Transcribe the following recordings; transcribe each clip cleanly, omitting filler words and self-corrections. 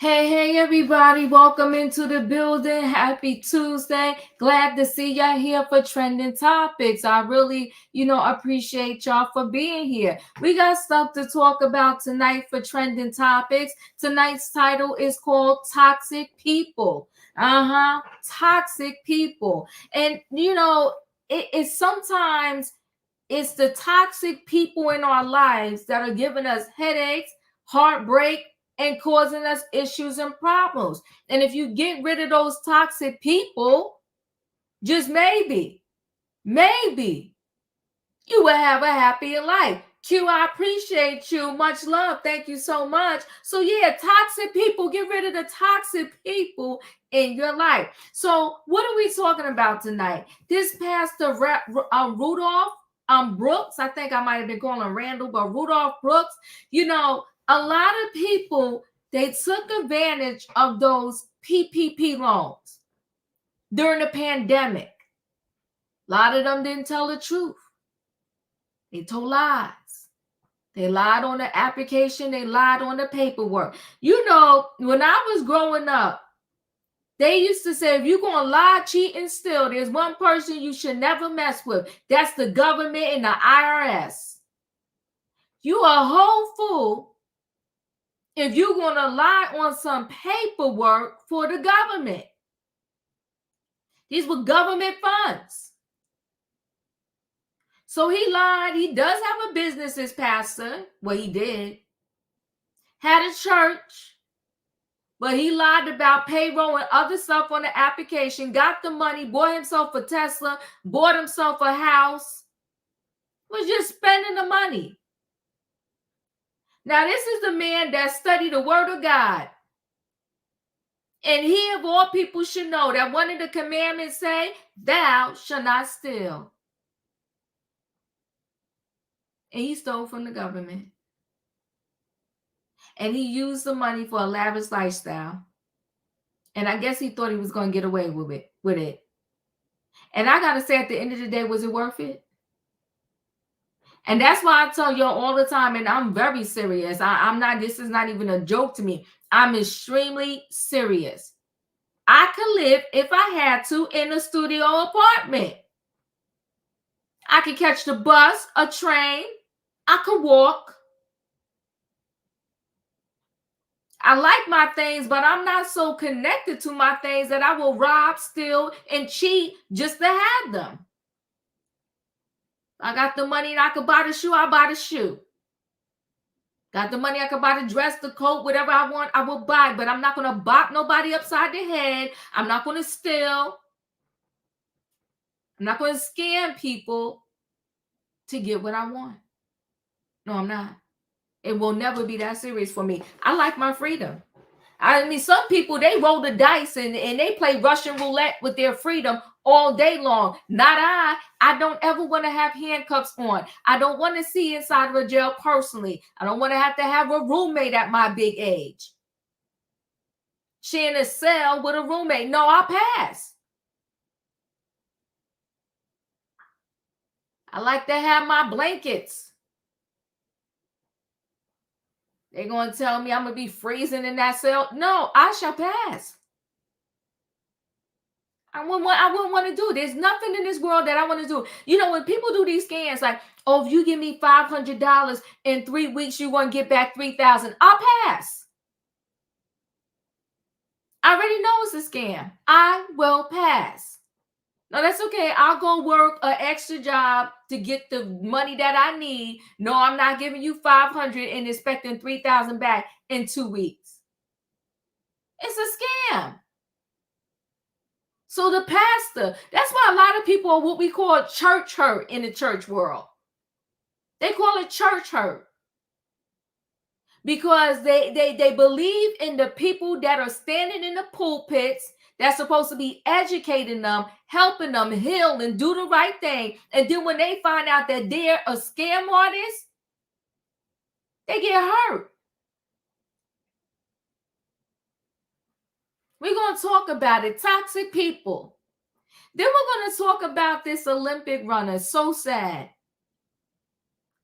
Hey, everybody. Welcome into the building. Happy Tuesday. Glad to see y'all here for Trending Topics. I really, appreciate y'all for being here. We got stuff to talk about tonight for Trending Topics. Tonight's title is called Toxic People. Toxic people. And, it's sometimes it's the toxic people in our lives that are giving us headaches, heartbreak, and causing us issues and problems. And if you get rid of those toxic people, just maybe, you will have a happier life. Q, I appreciate you. Much love. Thank you so much. So, yeah, toxic people, get rid of the toxic people in your life. So, what are we talking about tonight? This Pastor Rudolph Brooks, I think I might have been calling him Randall, but Rudolph Brooks, a lot of people, they took advantage of those PPP loans during the pandemic. A lot of them didn't tell the truth. They told lies. They lied on the application. They lied on the paperwork. When I was growing up, they used to say, if you're going to lie, cheat, and steal, there's one person you should never mess with. That's the government and the IRS. You a whole fool if you're going to lie on some paperwork for the government. These were government funds. So he lied. He does have a business as pastor. Well, he did. Had a church. But he lied about payroll and other stuff on the application, got the money, bought himself a Tesla, bought himself a house, was just spending the money. Now, this is the man that studied the word of God. And he, of all people, should know that one of the commandments say, thou shalt not steal. And he stole from the government. And he used the money for a lavish lifestyle. And I guess he thought he was going to get away with it. And I got to say, at the end of the day, was it worth it? And that's why I tell y'all all the time, and I'm very serious. This is not even a joke to me. I'm extremely serious. I could live, if I had to, in a studio apartment. I could catch the bus, a train. I could walk. I like my things, but I'm not so connected to my things that I will rob, steal, and cheat just to have them. I got the money and I could buy the shoe, I buy the shoe. Got the money, I could buy the dress, the coat, whatever I want, I will buy. But I'm not going to bop nobody upside the head. I'm not going to steal. I'm not going to scam people to get what I want. No, I'm not. It will never be that serious for me. I like my freedom. I mean, some people, they roll the dice and they play Russian roulette with their freedom all day long. Not I. I don't ever want to have handcuffs on. I don't want to see inside of a jail personally. I don't want to have a roommate at my big age. Sharing a cell with a roommate. No, I'll pass. I like to have my blankets. They're going to tell me I'm going to be freezing in that cell. No, I shall pass. I wouldn't want to do it. There's nothing in this world that I want to do. When people do these scams, like, oh, if you give me $500 in 3 weeks, you're going to get back $3,000. I'll pass. I already know it's a scam. I will pass. No, that's okay. I'll go work an extra job to get the money that I need. No, I'm not giving you $500 and expecting $3,000 back in 2 weeks. It's a scam. So the pastor, that's why a lot of people are what we call church hurt in the church world. They call it church hurt. Because they believe in the people that are standing in the pulpits that's supposed to be educating them, helping them heal and do the right thing. And then when they find out that they're a scam artist, they get hurt. We're going to talk about it. Toxic people. Then we're going to talk about this Olympic runner. So sad.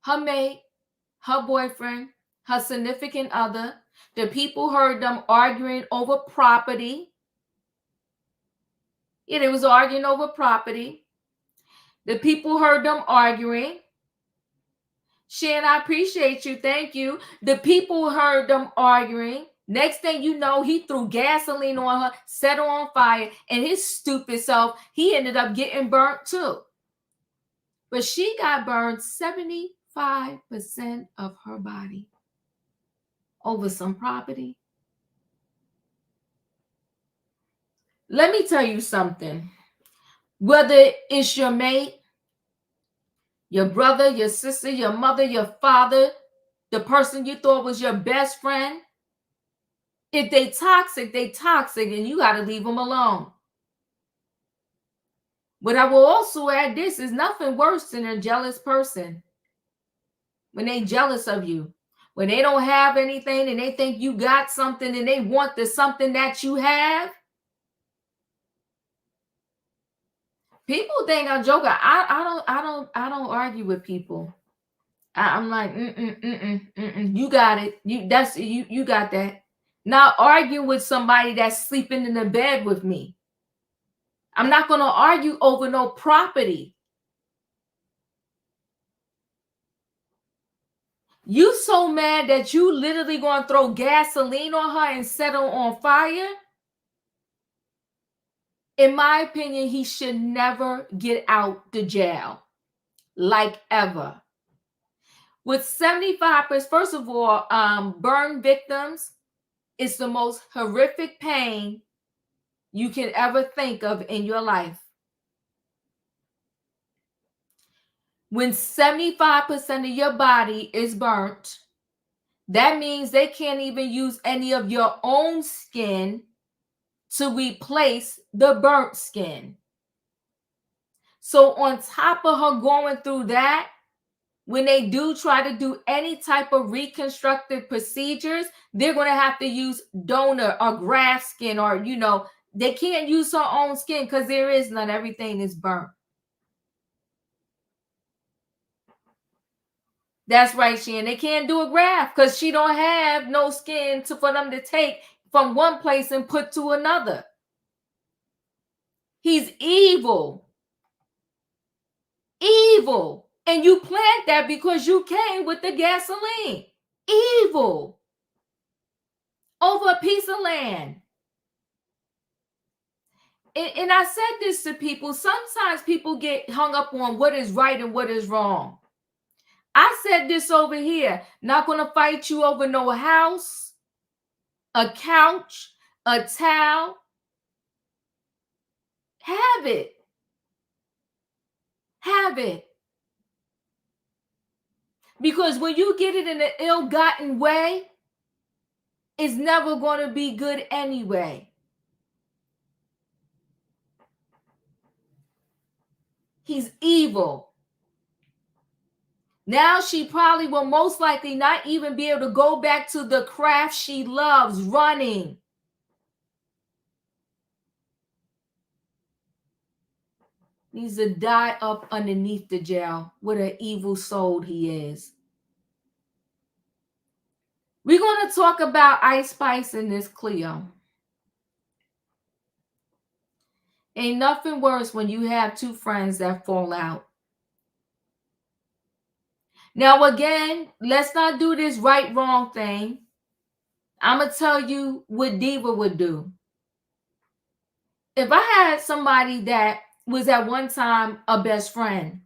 Her mate, her boyfriend, her significant other, The people heard them arguing over property. Yeah, they was arguing over property. The people heard them arguing. Shan, I appreciate you. Thank you. The people heard them arguing. Next thing you know, he threw gasoline on her, set her on fire, and his stupid self, he ended up getting burnt too. But she got burned 75% of her body over some property. Let me tell you something. Whether it's your mate, your brother, your sister, your mother, your father, the person you thought was your best friend, if they toxic, and you got to leave them alone. But I will also add this, is nothing worse than a jealous person. When they jealous of you, when they don't have anything and they think you got something and they want the something that you have. People think I'm joking. I don't argue with people. I'm like, you got it. You got that. Not argue with somebody that's sleeping in the bed with me. I'm not going to argue over no property. You so mad that you literally going to throw gasoline on her and set her on fire? In my opinion, he should never get out the jail. Like ever. With 75%, first of all, burn victims is the most horrific pain you can ever think of in your life. When 75% of your body is burnt, that means they can't even use any of your own skin to replace the burnt skin. So on top of her going through that, when they do try to do any type of reconstructive procedures, they're going to have to use donor or graft skin, or, they can't use her own skin because there is none. Everything is burnt. That's right, Shan. They can't do a graft because she don't have no skin for them to take from one place and put to another. He's evil. Evil. And you planned that because you came with the gasoline. Evil. Over a piece of land. And I said this to people. Sometimes people get hung up on what is right and what is wrong. I said this over here. Not going to fight you over no house, a couch, a towel. Have it. Have it. Because when you get it in an ill-gotten way, it's never going to be good anyway. He's evil. Now she probably will most likely not even be able to go back to the craft she loves, running. Needs to die up underneath the jail. What an evil soul he is. We're going to talk about Ice Spice and this Cleo. Ain't nothing worse when you have two friends that fall out. Now, again, let's not do this right-wrong thing. I'm going to tell you what Diva would do. If I had somebody that was at one time a best friend,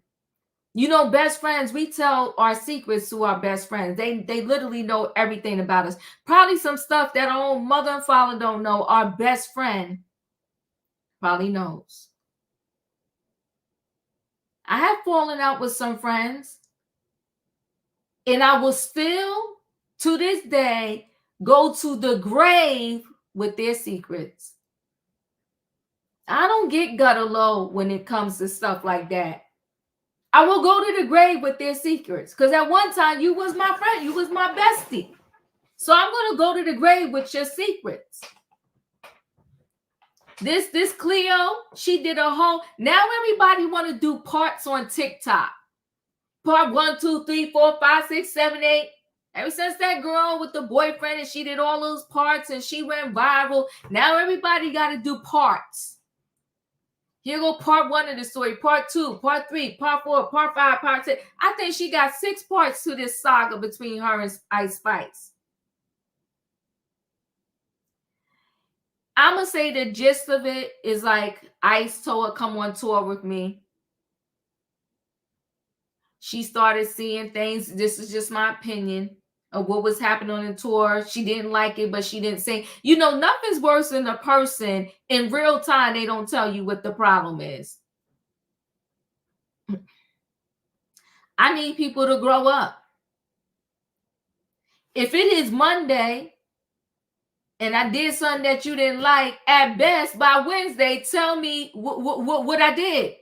best friends, we tell our secrets to our best friends. They literally know everything about us. Probably some stuff that our own mother and father don't know. Our best friend probably knows. I have fallen out with some friends, and I will still, to this day, go to the grave with their secrets. I don't get gutter low when it comes to stuff like that. I will go to the grave with their secrets. Because at one time, you was my friend. You was my bestie. So I'm going to go to the grave with your secrets. This Cleo, she did a whole... Now everybody want to do parts on TikTok. Part 1, 2, 3, 4, 5, 6, 7, 8. Ever since that girl with the boyfriend and she did all those parts and she went viral, now everybody got to do parts. Here go part 1 of the story, part 2, part 3, part 4, part 5, part 6. I think she got 6 parts to this saga between her and Ice Spice. I'm going to say the gist of it is like Ice told her, come on tour with me. She started seeing things. This is just my opinion of what was happening on the tour. She didn't like it, but she didn't say, nothing's worse than a person in real time. They don't tell you what the problem is. I need people to grow up. If it is Monday and I did something that you didn't like, at best by Wednesday, tell me what I did.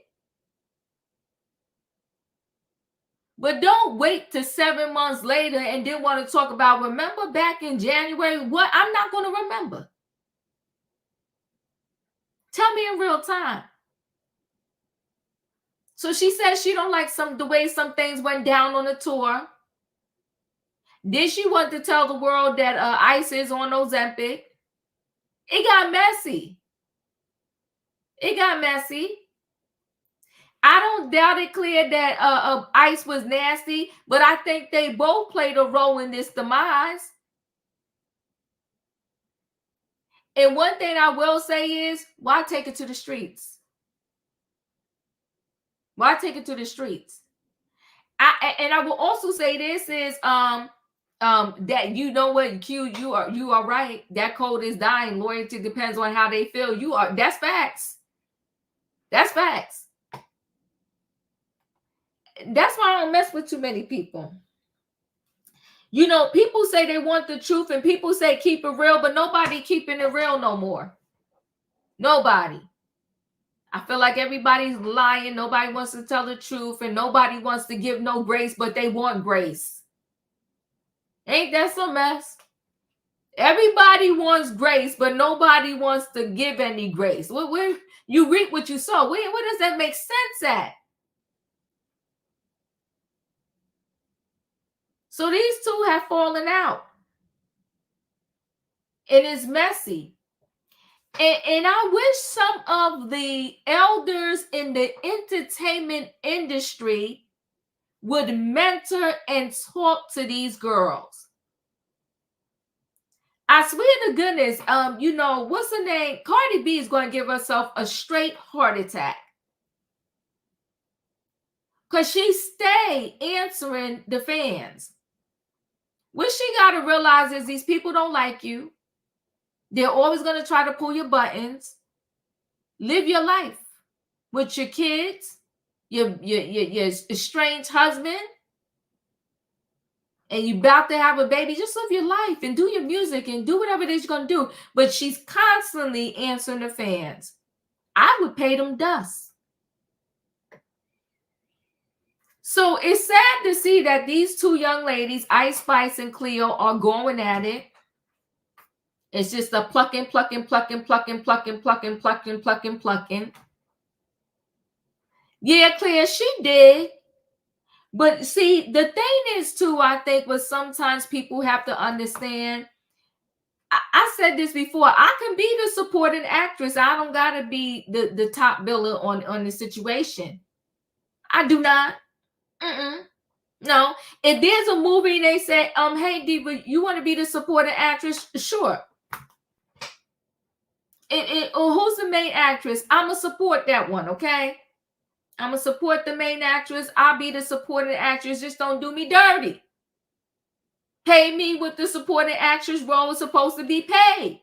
But don't wait till 7 months later and then want to talk about, remember back in January? What? I'm not going to remember. Tell me in real time. So she says she don't like the way some things went down on the tour. Did she want to tell the world that Ice is on Ozempic? It got messy. It got messy. I don't doubt it, Cleo, that Ice was nasty, but I think they both played a role in this demise. And one thing I will say is, why take it to the streets? Why take it to the streets? I will also say this is that Q, you are right. That code is dying. Loyalty depends on how they feel. That's facts. That's facts. That's why I don't mess with too many people. People say they want the truth and people say keep it real, but nobody keeping it real no more. Nobody. I feel like everybody's lying. Nobody wants to tell the truth and nobody wants to give no grace, but they want grace. Ain't that some mess? Everybody wants grace, but nobody wants to give any grace. Where you reap what you sow. Where does that make sense at? So these two have fallen out. It is messy. And I wish some of the elders in the entertainment industry would mentor and talk to these girls. I swear to goodness, what's her name? Cardi B is going to give herself a straight heart attack. Because she stay answering the fans. What she got to realize is these people don't like you. They're always going to try to pull your buttons. Live your life with your kids, your estranged husband, and you about to have a baby. Just live your life and do your music and do whatever it is you're going to do. But she's constantly answering the fans. I would pay them dust. So it's sad to see that these two young ladies, Ice Spice and Cleo, are going at it. It's just a plucking. Yeah, Cleo, she did. But see, the thing is too, I think, what sometimes people have to understand. I said this before. I can be the supporting actress. I don't gotta be the top biller on the situation. I do not. No. If there's a movie and they say, hey Diva, you want to be the supporting actress? Sure. Who's the main actress? I'ma support that one, okay? I'ma support the main actress. I'll be the supporting actress. Just don't do me dirty. Pay me what the supporting actress role is supposed to be paid.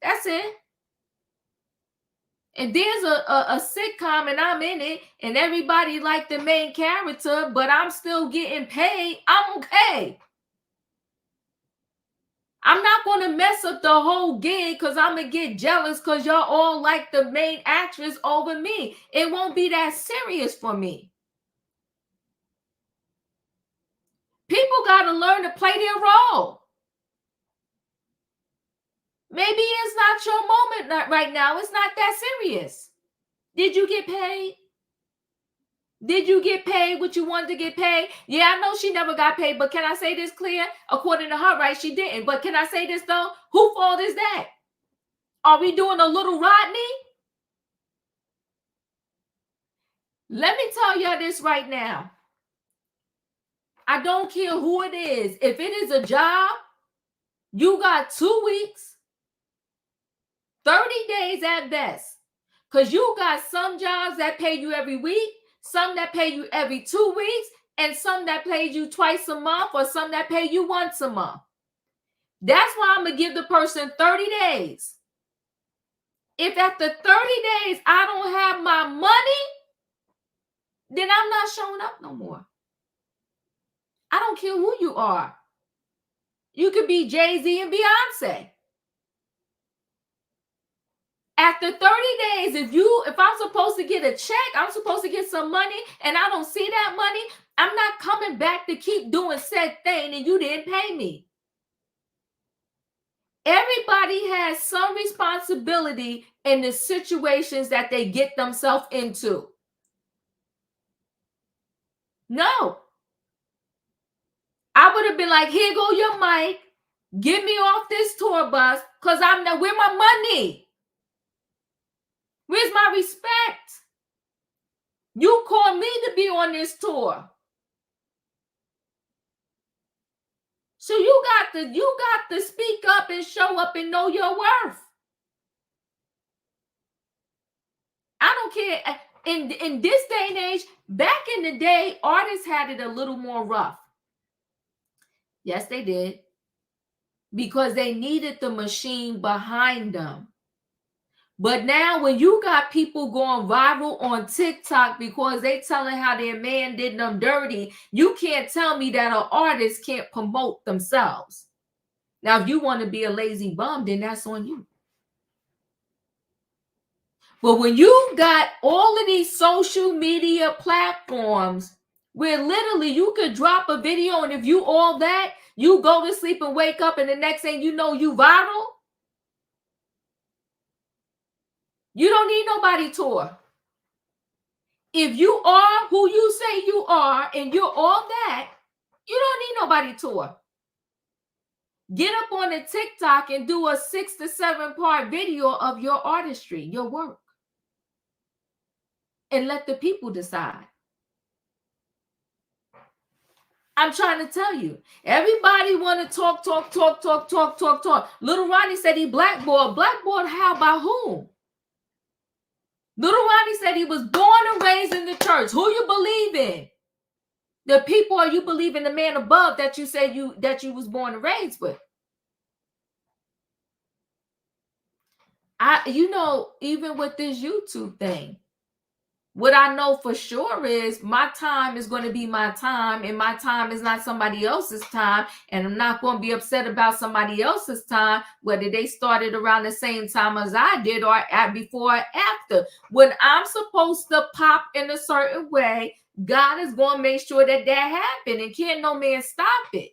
That's it. And there's a sitcom and I'm in it and everybody like the main character, but I'm still getting paid. I'm okay. I'm not going to mess up the whole gig because I'm going to get jealous because y'all all like the main actress over me. It won't be that serious for me. People got to learn to play their role. Maybe it's not your moment right now. It's not that serious. Did you get paid? Did you get paid what you wanted to get paid? Yeah, I know she never got paid, but can I say this clear? According to her, right, she didn't. But can I say this though? Whose fault is that? Are we doing a little Rodney? Let me tell y'all this right now. I don't care who it is. If it is a job, you got 2 weeks, 30 days at best. Because you got some jobs that pay you every week, some that pay you every 2 weeks, and some that pay you twice a month, or some that pay you once a month. That's why I'm going to give the person 30 days. If after 30 days I don't have my money, then I'm not showing up no more. I don't care who you are. You could be Jay-Z and Beyonce. After 30 days, if I'm supposed to get a check, I'm supposed to get some money, and I don't see that money, I'm not coming back to keep doing said thing and you didn't pay me. Everybody has some responsibility in the situations that they get themselves into. No. I would have been like, here go your mic. Get me off this tour bus, because I'm not, where my money? Where's my respect? You called me to be on this tour. So you got to speak up and show up and know your worth. I don't care. In this day and age, back in the day, artists had it a little more rough. Yes, they did. Because they needed the machine behind them. But now when you got people going viral on TikTok because they telling how their man did them dirty, you can't tell me that an artist can't promote themselves. Now, if you want to be a lazy bum, then that's on you. But when you got all of these social media platforms where literally you could drop a video, and if you all that, you go to sleep and wake up and the next thing you know, you viral. You don't need nobody tour. If you are who you say you are and you're all that, you don't need nobody tour. Get up on a TikTok and do a 6 to 7 part video of your artistry, your work. And let the people decide. I'm trying to tell you, everybody want to talk. Little Ronnie said he blackboard. Blackboard how, by whom? Little Ronnie said he was born and raised in the church. Who you believe in? The people, or you believe in the man above that you said that you was born and raised with? Even with this YouTube thing, what I know for sure is my time is going to be my time, and my time is not somebody else's time, and I'm not going to be upset about somebody else's time, whether they started around the same time as I did or before or after. When I'm supposed to pop in a certain way, God is going to make sure that happens, and can't no man stop it.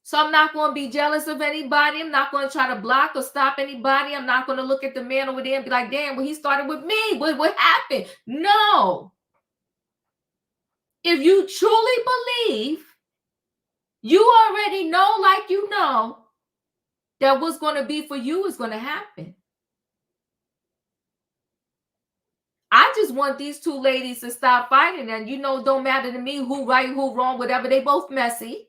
So I'm not going to be jealous of anybody. I'm not going to try to block or stop anybody. I'm not going to look at the man over there and be like, damn, well, he started with me. What happened? No. If you truly believe, you already know, like you know, that what's going to be for you is going to happen. I just want these two ladies to stop fighting. And don't matter to me who right, who wrong, whatever. They both messy.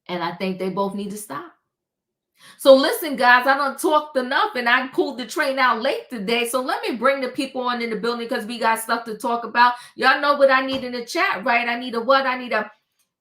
And I think they both need to stop. So listen, guys, I done talked enough and I pulled the train out late today. So let me bring the people on in the building because we got stuff to talk about. Y'all know what I need in the chat, right? I need a what? I need a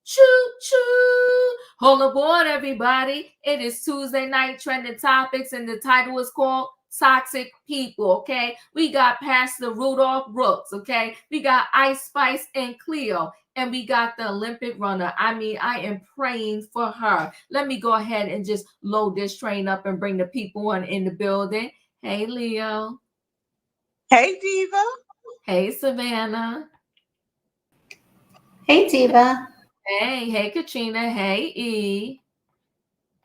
choo-choo. Hold aboard, everybody. It is Tuesday night trending topics, and the title is called Toxic People, okay? We got Pastor Rudolph Brooks, okay? We got Ice Spice and Cleo. And we got the Olympic runner. I mean, I am praying for her. Let me go ahead and just load this train up and bring the people on in the building. Hey, Leo. Hey, Diva. Hey, Savannah. Hey, Diva. Hey, Katrina. Hey, E.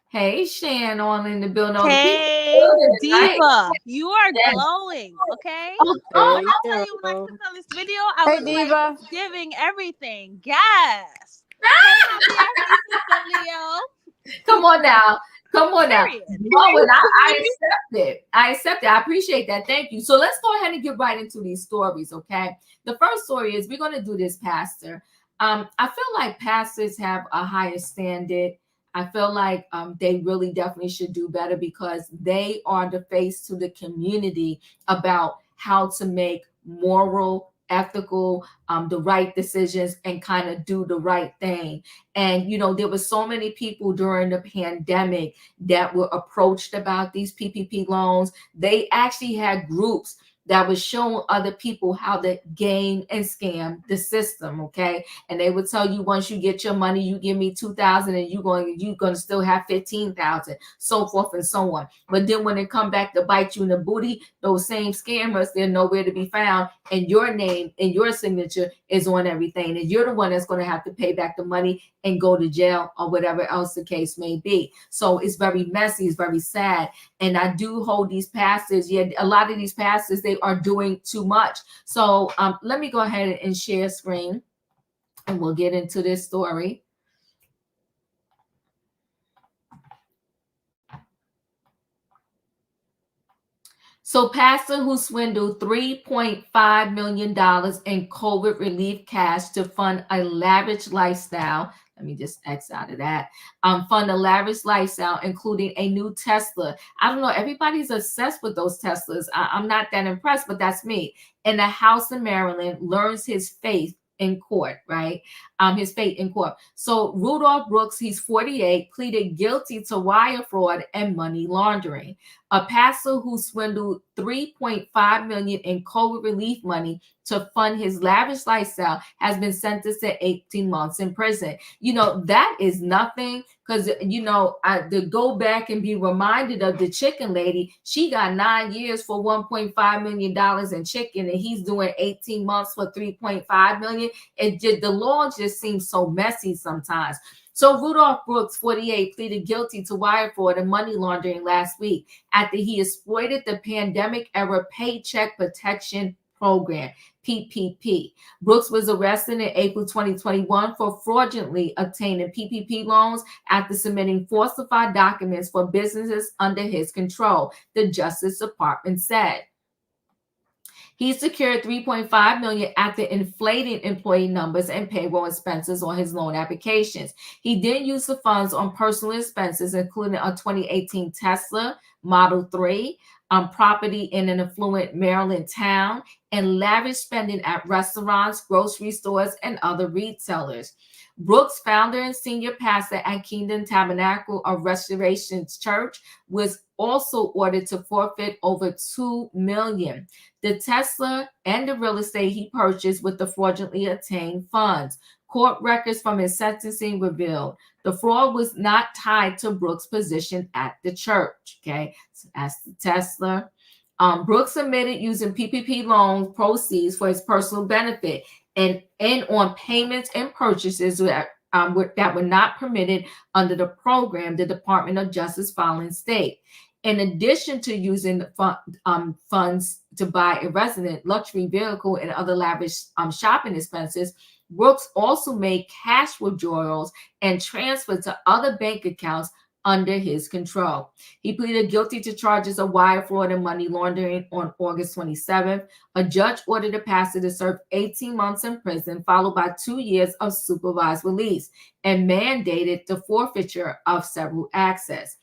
Hey, Shan, on in the building. All the people Hey, building tonight. Diva, you are Yes. glowing, okay? Oh, When I tell you, when I clicked on this video, I Hey, was like Diva. giving everything. Yes. Hey, my BFD sister Leo. come on now. Come on now. Period. No, and I accept it. I accept it. I appreciate that. Thank you. So let's go ahead and get right into these stories, okay? The first story is we're going to do this, Pastor. I feel like pastors have a higher standard. I feel like they really definitely should do better because they are the face to the community about how to make moral, ethical, the right decisions and kind of do the right thing. And, there were so many people during the pandemic that were approached about these PPP loans. They actually had groups that was showing other people how to game and scam the system, okay? And they would tell you once you get your money, you give me 2,000 and you're going to still have 15,000, so forth and so on. But then when it come back to bite you in the booty, those same scammers, they're nowhere to be found, and your name and your signature is on everything. And you're the one that's going to have to pay back the money and go to jail or whatever else the case may be. So it's very messy, it's very sad. And I do hold these pastors, a lot of these pastors, they are doing too much. So let me go ahead and share screen and we'll get into this story. So, pastor who swindled $3.5 million in COVID relief cash to fund a lavish lifestyle. Let me just X out of that. Fund a lavish lifestyle, including a new Tesla. I don't know. Everybody's obsessed with those Teslas. I'm not that impressed, but that's me. In a house in Maryland, learns his faith in court, right? His fate in court. So Rudolph Brooks, he's 48, pleaded guilty to wire fraud and money laundering. A pastor who swindled $3.5 million in COVID relief money to fund his lavish lifestyle has been sentenced to 18 months in prison. That is nothing because, to go back and be reminded of the chicken lady, she got 9 years for $1.5 million in chicken and he's doing 18 months for $3.5 million. The law just seems so messy sometimes. So Rudolph Brooks, 48, pleaded guilty to wire fraud and money laundering last week after he exploited the pandemic-era Paycheck Protection Program, PPP. Brooks was arrested in April 2021 for fraudulently obtaining PPP loans after submitting falsified documents for businesses under his control, the Justice Department said. He secured $3.5 million after inflating employee numbers and payroll expenses on his loan applications. He then used the funds on personal expenses, including a 2018 Tesla Model 3, property in an affluent Maryland town, and lavish spending at restaurants, grocery stores, and other retailers. Brooks, founder and senior pastor at Kingdom Tabernacle of Restoration's Church, was also ordered to forfeit over $2 million. The Tesla and the real estate he purchased with the fraudulently obtained funds. Court records from his sentencing revealed the fraud was not tied to Brooks' position at the church. Okay, so that's the Tesla. Brooks admitted using PPP loan proceeds for his personal benefit and on payments and purchases that were not permitted under the program, the Department of Justice filing state. In addition to using funds to buy a resident luxury vehicle and other lavish shopping expenses, Brooks also made cash withdrawals and transferred to other bank accounts under his control. He pleaded guilty to charges of wire fraud and money laundering on August 27th. A judge ordered the pastor to serve 18 months in prison, followed by 2 years of supervised release, and mandated the forfeiture of several assets.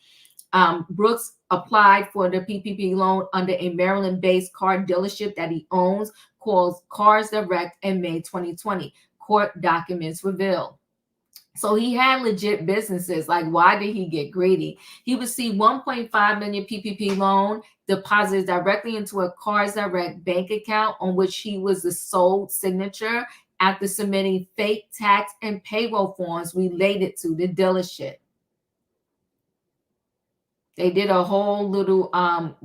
Brooks applied for the PPP loan under a Maryland-based car dealership that he owns called Cars Direct in May 2020. Court documents revealed. So he had legit businesses. Like, why did he get greedy? He received $1.5 million PPP loan deposited directly into a Cars Direct bank account on which he was the sole signature after submitting fake tax and payroll forms related to the dealership. They did a whole little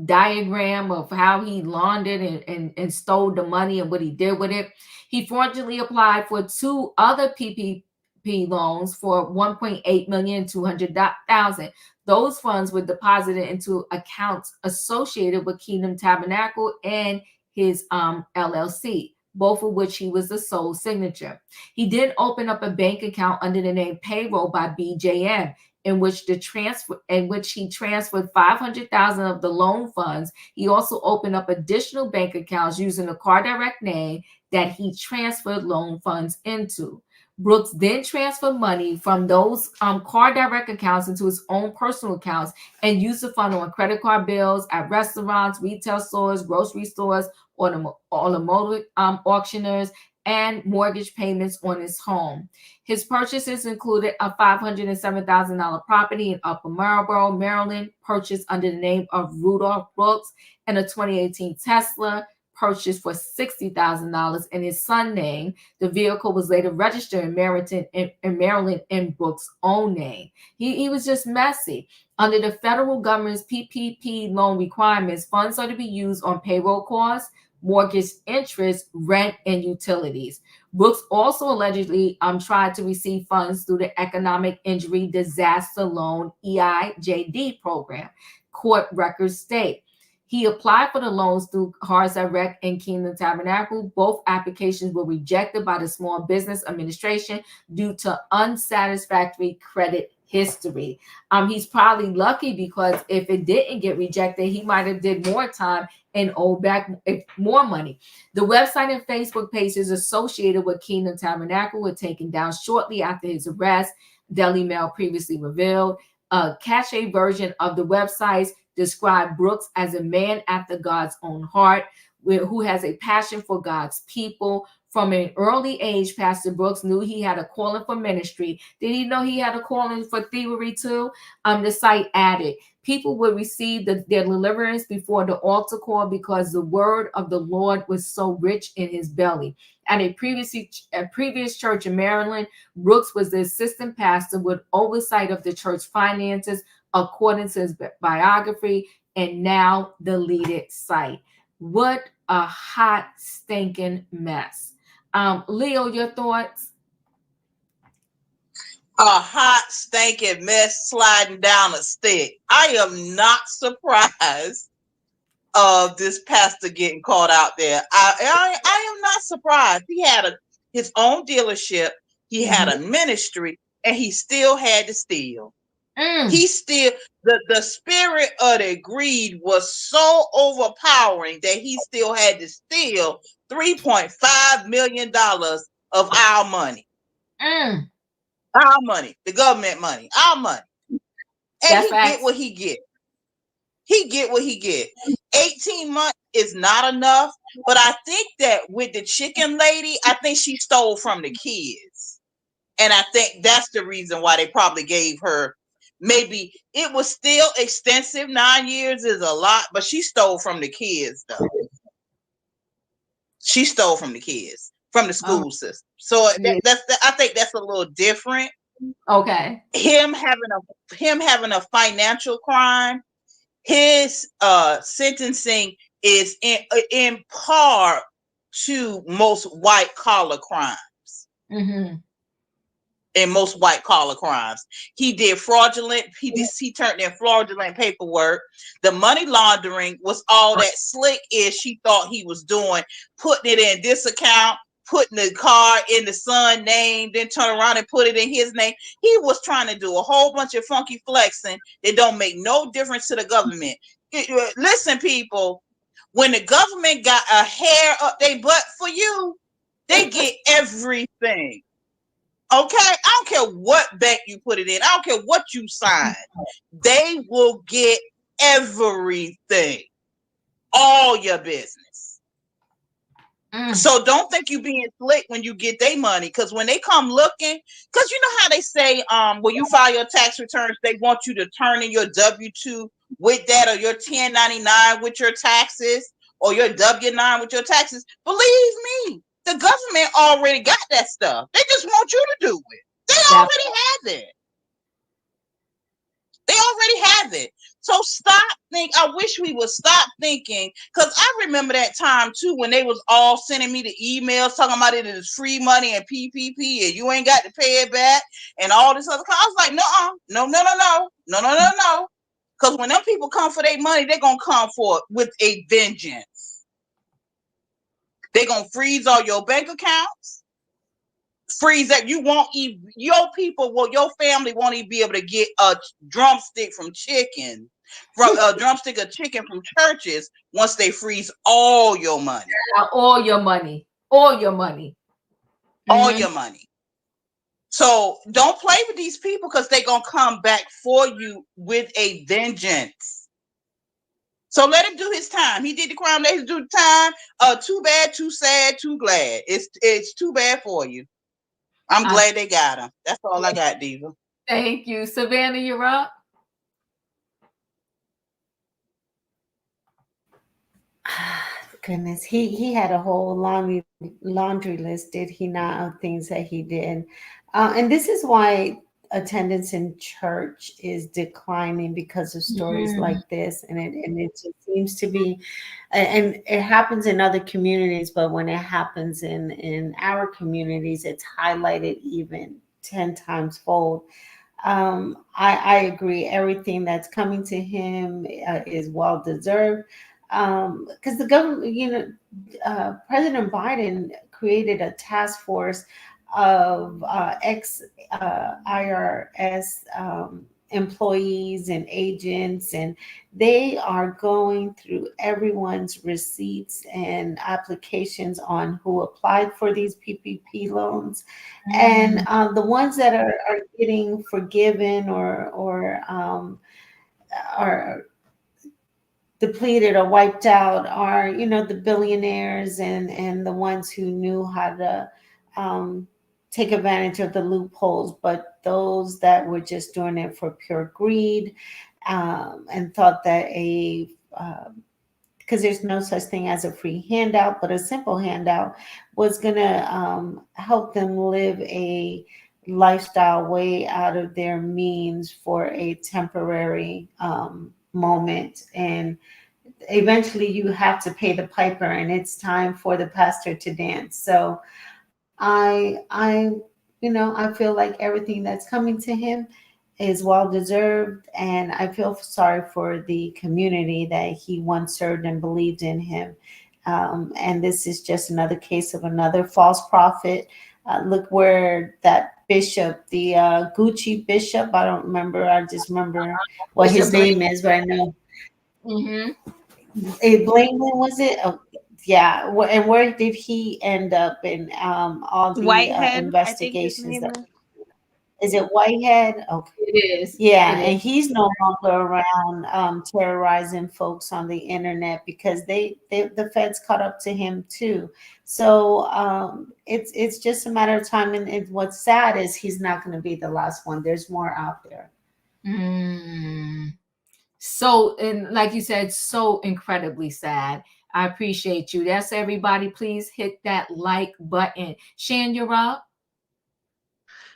diagram of how he laundered and stole the money and what he did with it. He fraudulently applied for 2 other PPP loans for $1.8 million and $200,000. Those funds were deposited into accounts associated with Kingdom Tabernacle and his LLC, both of which he was the sole signature. He did open up a bank account under the name Payroll by BJM, in which he transferred 500,000 of the loan funds. He also opened up additional bank accounts using the Car Direct name that he transferred loan funds into. Brooks then transferred money from those Car Direct accounts into his own personal accounts and used the fund on credit card bills at restaurants, retail stores, grocery stores, automotive auctioneers, and mortgage payments on his home. His purchases included a $507,000 property in Upper Marlboro, Maryland, purchased under the name of Rudolph Brooks, and a 2018 Tesla purchased for $60,000 in his son's name. The vehicle was later registered in Maryland in Brooks' own name. He was just messy. Under the federal government's PPP loan requirements, funds are to be used on payroll costs, mortgage interest, rent, and utilities. Brooks also allegedly tried to receive funds through the Economic Injury Disaster Loan EIJD program. Court records state he applied for the loans through Cars Direct and Kingdom Tabernacle. Both applications were rejected by the Small Business Administration due to unsatisfactory credit history. He's probably lucky, because if it didn't get rejected, he might have did more time and owed back more money. The website and Facebook pages associated with Kingdom Tabernacle were taken down shortly after his arrest, Daily Mail previously revealed. A cache version of the websites described Brooks as a man after God's own heart, who has a passion for God's people. From an early age, Pastor Brooks knew he had a calling for ministry. Did he know he had a calling for thievery too? The site added, people would receive their deliverance before the altar call because the word of the Lord was so rich in his belly. At a previous church in Maryland, Brooks was the assistant pastor with oversight of the church finances, according to his biography, and now deleted site. What a hot, stinking mess. Leo, your thoughts? A hot, stinking mess sliding down a stick. I am not surprised of this pastor getting caught out there. I am not surprised. He had his own dealership. He had a ministry, and he still had to steal. He still, the spirit of the greed was so overpowering that he still had to steal $3.5 million of our money. Our money, the government money, our money. And get what he get. He get what he get. 18 months is not enough, but I think that with the chicken lady, I think she stole from the kids. And I think that's the reason why they probably gave her. Maybe it was still extensive. 9 years is a lot, but she stole from the kids, though. She stole from the kids, from the school system. So I think that's a little different. Okay. Him having a financial crime, his sentencing is in par to most white collar crimes. In most white collar crimes, he did fraudulent. He turned in fraudulent paperwork. The money laundering was all that slick is she thought he was doing, putting it in this account, putting the car in the son's name, then turn around and put it in his name. He was trying to do a whole bunch of funky flexing that don't make no difference to the government. Listen, people, when the government got a hair up their butt for you, they get everything. Okay, I don't care what bank you put it in. I don't care what you sign. They will get everything, all your business. So don't think you being slick when you get their money, because when they come looking, because you know how they say, when you file your tax returns, they want you to turn in your W-2 with that, or your 1099 with your taxes, or your W-9 with your taxes. Believe me, the government already got that stuff. They just want you to do it. They already have it. They already have it. So I wish we would stop thinking, because I remember that time too when they was all sending me the emails talking about it is free money and PPP and you ain't got to pay it back and all this other. I was like, no. Because when them people come for their money, they're going to come for it with a vengeance. They're going to freeze all your bank accounts. Freeze that you won't even, your people, well, your family won't even be able to get a drumstick from chicken, from a drumstick of chicken from churches once they freeze all your money. All your money. All your money. All your money. So don't play with these people because they're going to come back for you with a vengeance. So let him do his time. He did the crime, let him do the time. Too bad, too sad, too glad. It's too bad for you. I'm glad they got him. That's all I got, Diva. Thank you. Savannah, you're up. Goodness, he had a whole laundry list, did he not, of things that he did. And this is why attendance in church is declining, because of stories like this. And it just seems to be, and it happens in other communities, but when it happens in our communities, it's highlighted even 10 times fold. I agree. Everything that's coming to him is well deserved. Because the government, President Biden created a task force of IRS employees and agents, and they are going through everyone's receipts and applications on who applied for these PPP loans. And the ones that are getting forgiven or are depleted or wiped out are, the billionaires and the ones who knew how to take advantage of the loopholes. But those that were just doing it for pure greed and thought that because there's no such thing as a free handout, but a simple handout was going to help them live a lifestyle way out of their means for a temporary moment, and eventually you have to pay the piper, and it's time for the pastor to dance. So I feel like everything that's coming to him is well deserved, and I feel sorry for the community that he once served and believed in him. And this is just another case of another false prophet. Look where that bishop, the Gucci bishop, I don't remember. I just remember what his name is, but I know. Blaine, was it? Oh, yeah. And where did he end up in all the Whitehead, investigations? Is it Whitehead? Okay. It is. Yeah, and he's no longer around terrorizing folks on the internet because the feds caught up to him too. So it's just a matter of time. And what's sad is he's not going to be the last one. There's more out there. So, and like you said, so incredibly sad. I appreciate you. That's everybody. Please hit that like button. Shan, you're up.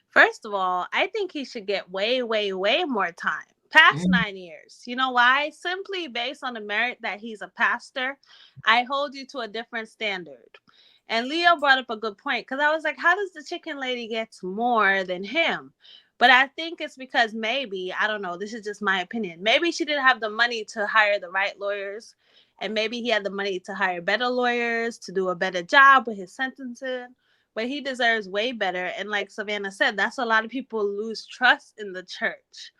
First of all, I think he should get way, way, way more time. Past 9 years. You know why? Simply based on the merit that he's a pastor, I hold you to a different standard. And Leo brought up a good point, because I was like, how does the chicken lady get more than him? But I think it's because maybe, I don't know, this is just my opinion, maybe she didn't have the money to hire the right lawyers, and maybe he had the money to hire better lawyers to do a better job with his sentencing. But he deserves way better. And like Savannah said, that's a lot of people lose trust in the church,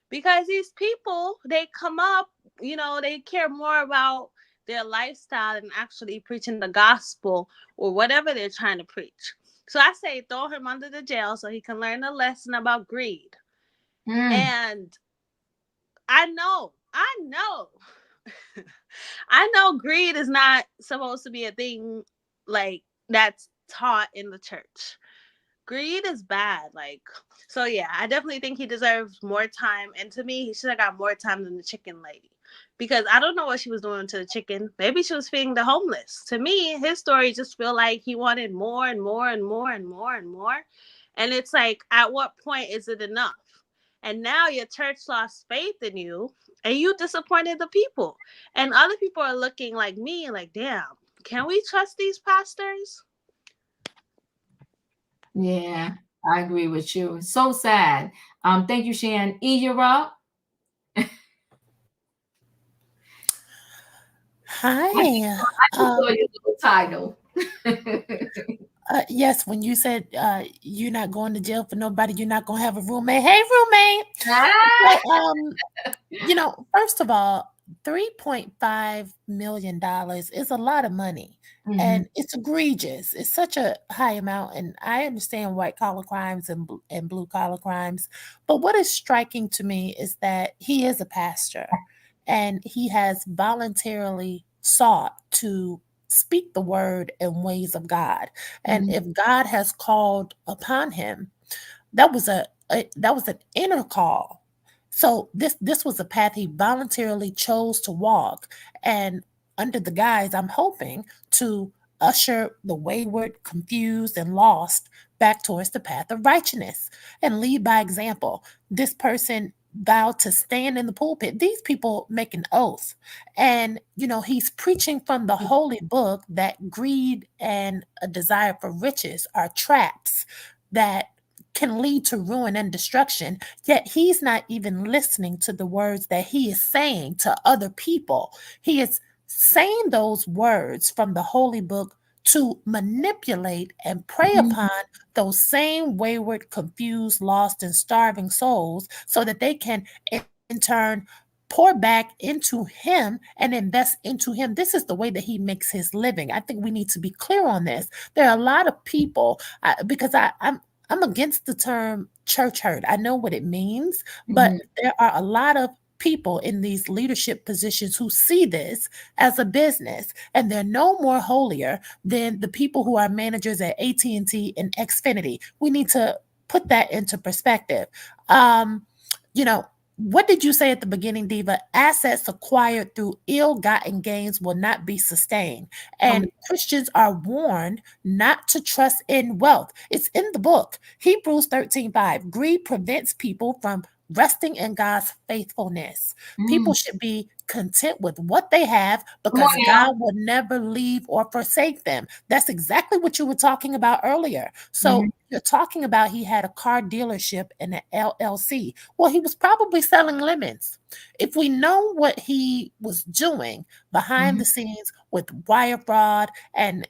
because these people, they come up, they care more about their lifestyle than actually preaching the gospel or whatever they're trying to preach. So I say throw him under the jail so he can learn a lesson about greed. And I know greed is not supposed to be a thing like that's taught in the church. Greed is bad. So yeah, I definitely think he deserves more time. And to me, he should have got more time than the chicken lady, because I don't know what she was doing to the chicken. Maybe she was feeding the homeless. To me, his story just feel like he wanted more and more and more and more and more. And it's like, at what point is it enough? And now your church lost faith in you and you disappointed the people. And other people are looking like me, like, damn, can we trust these pastors? Yeah, I agree with you. So sad. Thank you, Shan. E, you're up. Hi. I just saw your little title. Yes, when you said you're not going to jail for nobody, you're not going to have a roommate. Hey, roommate. So, first of all, $3.5 million is a lot of money. And it's egregious. It's such a high amount. And I understand white collar crimes and blue collar crimes. But what is striking to me is that he is a pastor and he has voluntarily sought to speak the word and ways of God. And if God has called upon him, that was an inner call. So this was a path he voluntarily chose to walk, and under the guise, I'm hoping, to usher the wayward, confused, and lost back towards the path of righteousness and lead by example. This person vowed to stand in the pulpit. These people make an oath. And, he's preaching from the holy book that greed and a desire for riches are traps that can lead to ruin and destruction, yet he's not even listening to the words that he is saying to other people. He is saying those words from the holy book to manipulate and prey upon those same wayward, confused, lost, and starving souls so that they can in turn pour back into him and invest into him. This is the way that he makes his living. I think we need to be clear on this. There are a lot of people, because I'm against the term church hurt. I know what it means, but there are a lot of people in these leadership positions who see this as a business, and they're no more holier than the people who are managers at AT&T and Xfinity. We need to put that into perspective. What did you say at the beginning, Diva? Assets acquired through ill-gotten gains will not be sustained. And Christians are warned not to trust in wealth. It's in the book. Hebrews 13:5. Greed prevents people from resting in God's faithfulness. People should be content with what they have because God will never leave or forsake them. That's exactly what you were talking about earlier. So you're talking about he had a car dealership and an LLC. Well, he was probably selling lemons. If we know what he was doing behind the scenes with wire fraud and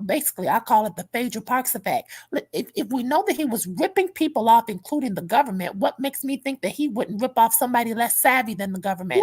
basically I call it the Phaedra Parks effect. If we know that he was ripping people off, including the government, what makes me think that he wouldn't rip off somebody less savvy than the government?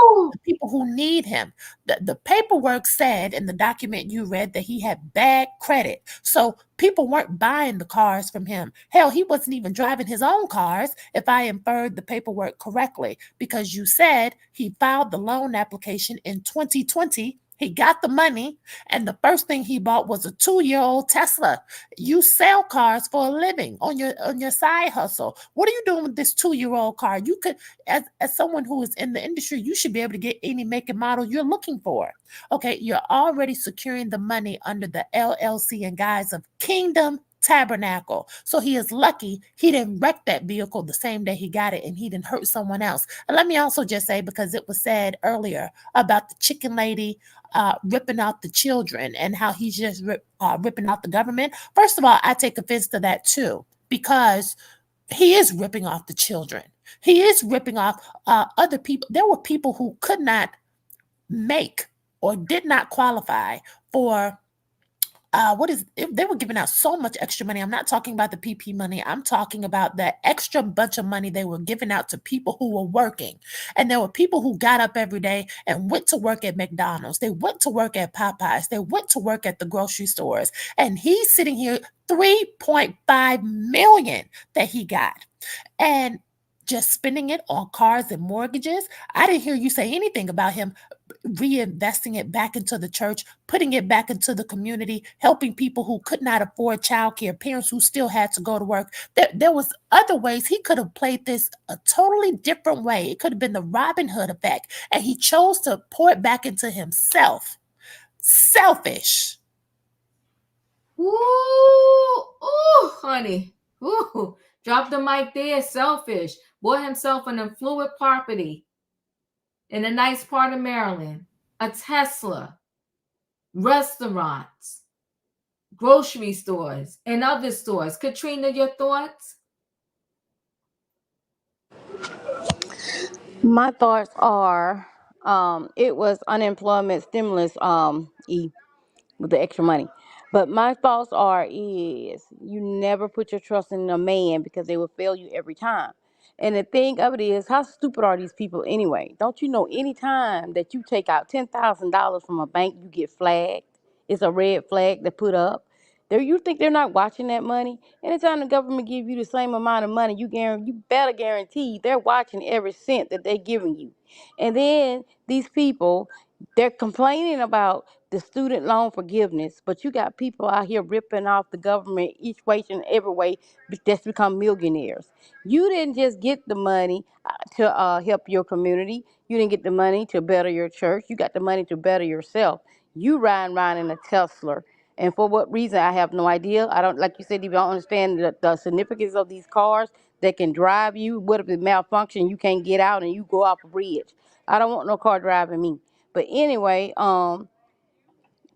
The people who need him. The paperwork said in the document you read that he had bad credit. So people weren't buying the cars from him. Hell, he wasn't even driving his own cars, if I inferred the paperwork correctly, because you said he filed the loan application in 2020. He got the money, and the first thing he bought was a 2-year-old Tesla. You sell cars for a living on your side hustle. What are you doing with this 2-year-old car? You could, as someone who is in the industry, you should be able to get any make and model you're looking for. Okay, you're already securing the money under the LLC and guise of Kingdom Tabernacle. So he is lucky he didn't wreck that vehicle the same day he got it and he didn't hurt someone else. And let me also just say, because it was said earlier about the chicken lady ripping out the children and how he's just ripping out the government. First of all, I take offense to that too, because he is ripping off the children. He is ripping off other people. There were people who could not make or did not qualify for they were giving out so much extra money. I'm not talking about the PP money. I'm talking about that extra bunch of money they were giving out to people who were working. And there were people who got up every day and went to work at McDonald's. They went to work at Popeyes. They went to work at the grocery stores. And he's sitting here, $3.5 million that he got. And just spending it on cars and mortgages. I didn't hear you say anything about him reinvesting it back into the church, putting it back into the community, helping people who could not afford childcare, parents who still had to go to work. There was other ways he could have played this a totally different way. It could have been the Robin Hood effect, and he chose to pour it back into himself. Selfish. Ooh, honey. Ooh, drop the mic there. Selfish. Bought himself an affluent property in a nice part of Maryland, a Tesla, restaurants, grocery stores, and other stores. Katrina, your thoughts? My thoughts are, it was unemployment stimulus, with the extra money. But my thoughts are is you never put your trust in a man because they will fail you every time. And the thing of it is, how stupid are these people anyway? Don't you know any time that you take out $10,000 from a bank, you get flagged? It's a red flag to put up. There, you think they're not watching that money? Anytime the government give you the same amount of money, you better guarantee they're watching every cent that they're giving you. And then these people, they're complaining about the student loan forgiveness, but you got people out here ripping off the government each way and every way that's become millionaires. You didn't just get the money to help your community. You didn't get the money to better your church. You got the money to better yourself. You riding around in a Tesla. And for what reason, I have no idea. I don't, like you said, you don't understand the significance of these cars that can drive you. What if it malfunction, you can't get out and you go off a bridge? I don't want no car driving me. But anyway,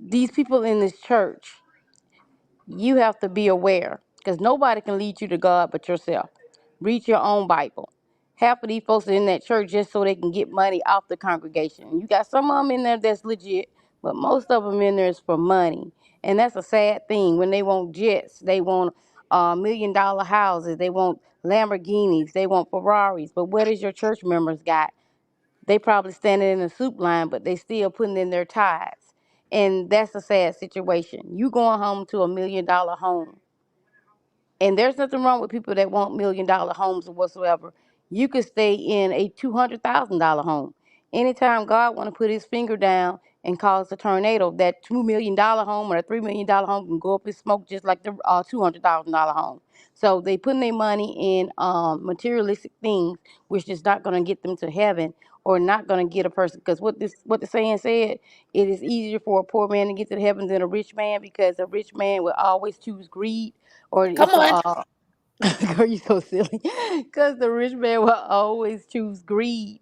these people in this church, you have to be aware because nobody can lead you to God but yourself. Read your own Bible. Half of these folks are in that church just so they can get money off the congregation. You got some of them in there that's legit, but most of them in there is for money. And that's a sad thing when they want jets, they want $1 million houses, they want Lamborghinis, they want Ferraris. But what is your church members got? They probably standing in the soup line, but they still putting in their tithes. And that's a sad situation. You going home to $1 million home. And there's nothing wrong with people that want $1 million homes or whatsoever. You could stay in a $200,000 home. Anytime God want to put his finger down and cause a tornado, that $2 million home or a $3 million home can go up in smoke just like the $200,000 home. So they putting their money in materialistic things, which is not going to get them to heaven or not going to get a person. Because what the saying said, it is easier for a poor man to get to heaven than a rich man because a rich man will always choose greed or Come it's on. a girl, you so silly. Because the rich man will always choose greed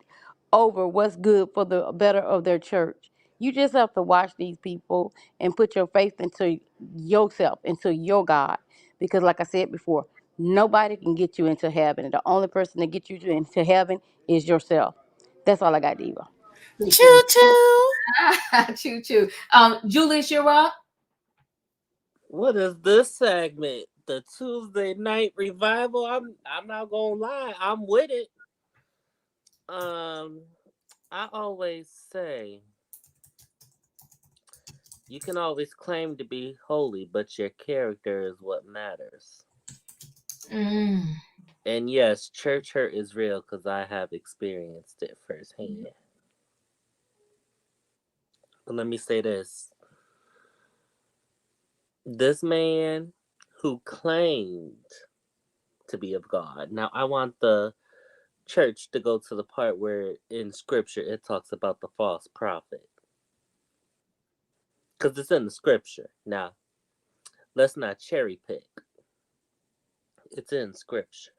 over what's good for the better of their church. You just have to watch these people and put your faith into yourself, into your God. Because, like I said before, nobody can get you into heaven. And the only person that gets you into heaven is yourself. That's all I got, Diva. Choo choo. Choo choo. Julius, you're up. What is this segment? The Tuesday night revival? I'm not gonna lie, I'm with it. Um, I always say you can always claim to be holy, but your character is what matters. Mm. And yes, church hurt is real because I have experienced it firsthand. But let me say this: this man who claimed to be of God. Now, I want the church to go to the part where in scripture it talks about the false prophet. Because it's in the scripture. Now, let's not cherry pick. It's in scripture.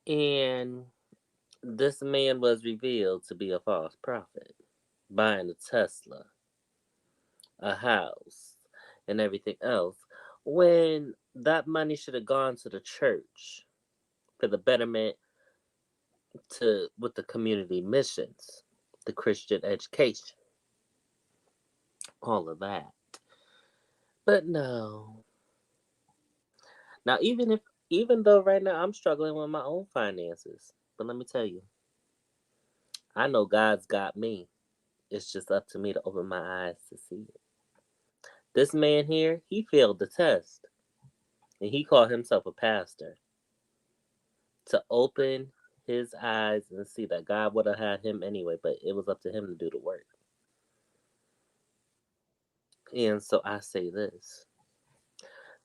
And this man was revealed to be a false prophet, buying a Tesla, a house, and everything else, when that money should have gone to the church for the betterment to with the community missions, the Christian education, all of that. But no. Now even though right now I'm struggling with my own finances, but let me tell you, I know God's got me. It's just up to me to open my eyes to see it. This man here, he failed the test, and he called himself a pastor to open his eyes and see that God would have had him anyway, but it was up to him to do the work. And so I say this: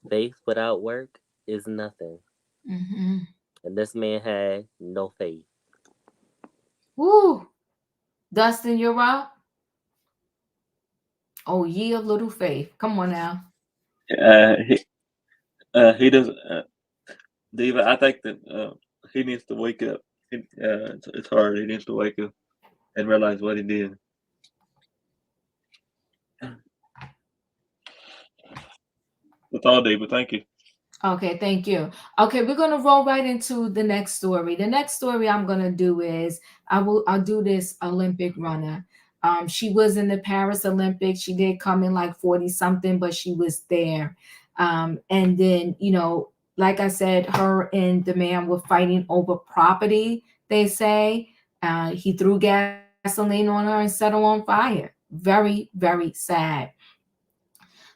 faith without work is nothing. Mm-hmm. And this man had no faith. Woo. Dustin, you're up. Oh, ye of little faith. Come on now. Uh, he, He doesn't. Diva, I think that he needs to wake up. It's hard. He needs to wake up and realize what he did. That's all, Diva. Thank you. Okay, thank you. Okay, we're gonna roll right into the next story. The next story I'm gonna do is I'll do this Olympic runner. She was in the Paris Olympics. She did come in like 40 something, but she was there. And then, like I said, her and the man were fighting over property, they say. He threw gasoline on her and set her on fire. Very, very sad.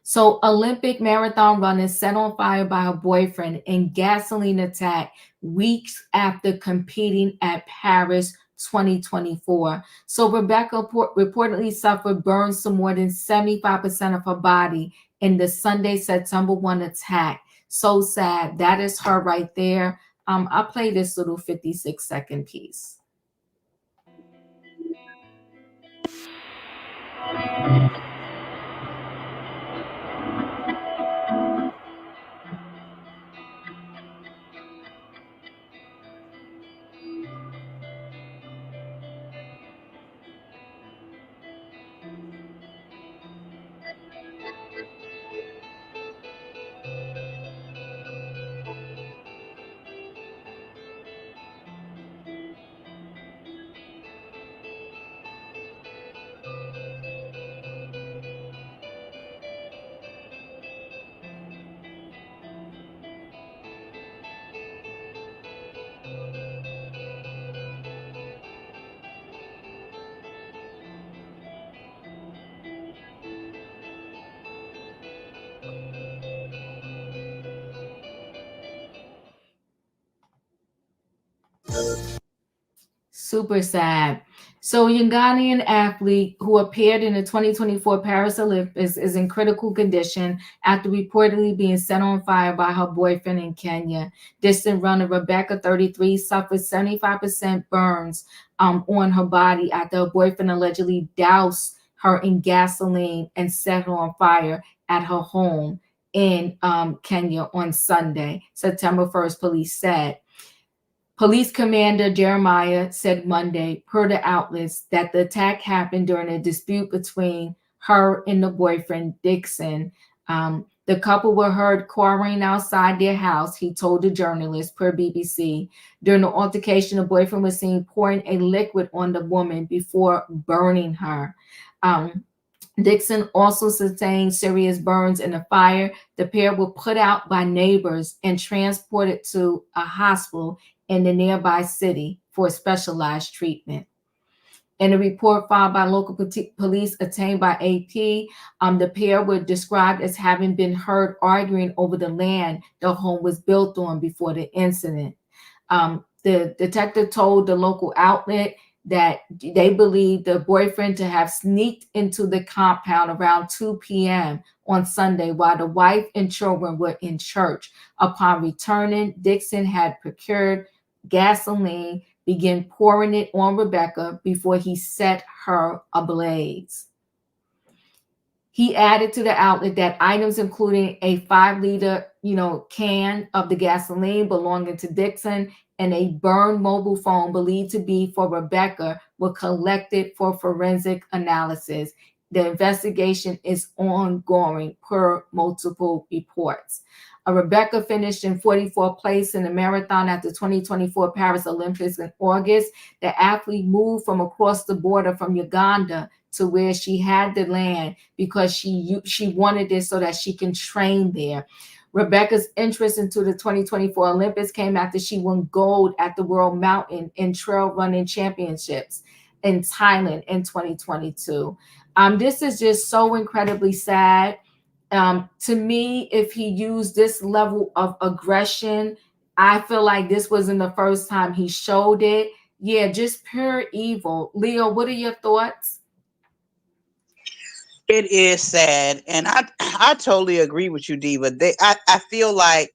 So, Olympic marathon runner set on fire by her boyfriend in gasoline attack weeks after competing at Paris 2024. So, Rebecca reportedly suffered burns to more than 75% of her body in the Sunday, September 1 attack. So sad. That is her right there. I'll play this little 56-second piece. Super sad. So, a Ugandan athlete who appeared in the 2024 Paris Olympics is in critical condition after reportedly being set on fire by her boyfriend in Kenya. Distant runner Rebecca, 33, suffered 75% burns on her body after her boyfriend allegedly doused her in gasoline and set her on fire at her home in Kenya on Sunday, September 1st, police said. Police Commander Jeremiah said Monday, per the outlets, that the attack happened during a dispute between her and the boyfriend, Dixon. The couple were heard quarreling outside their house, he told the journalist, per BBC. During the altercation, the boyfriend was seen pouring a liquid on the woman before burning her. Dixon also sustained serious burns in the fire. The pair were put out by neighbors and transported to a hospital in the nearby city for specialized treatment. In a report filed by local police obtained by AP, the pair were described as having been heard arguing over the land the home was built on before the incident. The detective told the local outlet that they believed the boyfriend to have sneaked into the compound around 2 p.m. on Sunday while the wife and children were in church. Upon returning, Dixon had procured gasoline, began pouring it on Rebecca before he set her ablaze. He added to the outlet that items including a 5-liter, can of the gasoline belonging to Dixon and a burned mobile phone believed to be for Rebecca were collected for forensic analysis. The investigation is ongoing per multiple reports. Rebecca finished in 44th place in the marathon at the 2024 Paris Olympics in August. The athlete moved from across the border from Uganda to where she had to land because she wanted it so that she can train there. Rebecca's interest into the 2024 Olympics came after she won gold at the World Mountain and Trail Running Championships in Thailand in 2022. This is just so incredibly sad. To me, if he used this level of aggression, I feel like this wasn't the first time he showed it. Yeah, just pure evil. Leo, what are your thoughts? It is sad, and I totally agree with you, Diva. I feel like,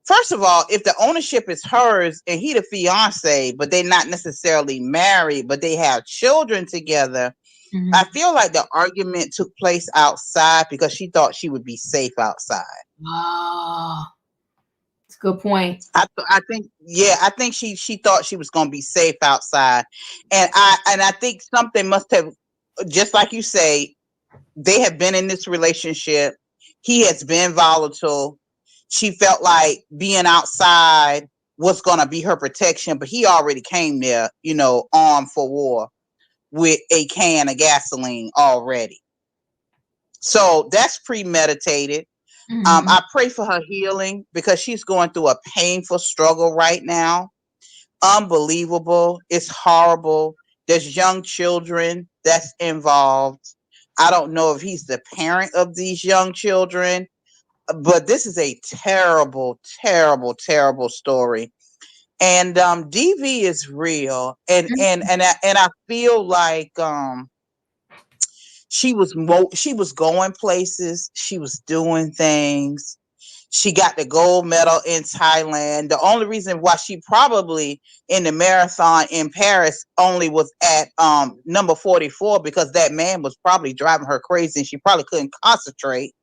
first of all, if the ownership is hers and he the fiance, but they're not necessarily married, but they have children together, mm-hmm. I feel like the argument took place outside because she thought she would be safe outside. Oh. Good point. I think she thought she was gonna be safe outside, and I think something must have, just like you say, they have been in this relationship. He has been volatile. She felt like being outside was gonna be her protection, but he already came there, armed for war with a can of gasoline already. So that's premeditated. I pray for her healing because she's going through a painful struggle right now. Unbelievable. It's horrible. There's young children that's involved. I don't know if he's the parent of these young children, but this is a terrible, terrible, terrible story. And DV is real, and I feel like she was going places, she was doing things. She got the gold medal in Thailand. The only reason why she probably in the marathon in Paris only was at number 44 because that man was probably driving her crazy and she probably couldn't concentrate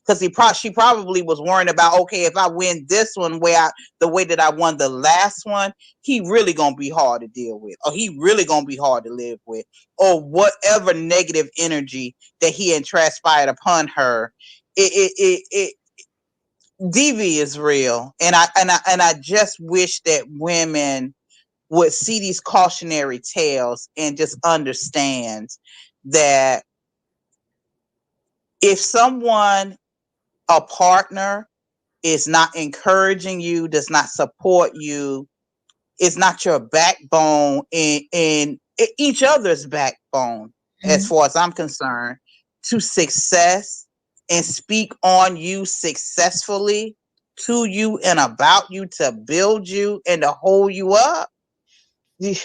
because she probably was worrying about, okay, if I win this one the way that I won the last one, he really gonna be hard to deal with, or he really gonna be hard to live with, or whatever negative energy that he had transpired upon her. DV is real, and I just wish that women would see these cautionary tales and just understand that if someone, a partner, is not encouraging you, does not support you, is not your backbone in each other's backbone, as far as I'm concerned, to success and speak on you successfully, to you and about you, to build you and to hold you up, the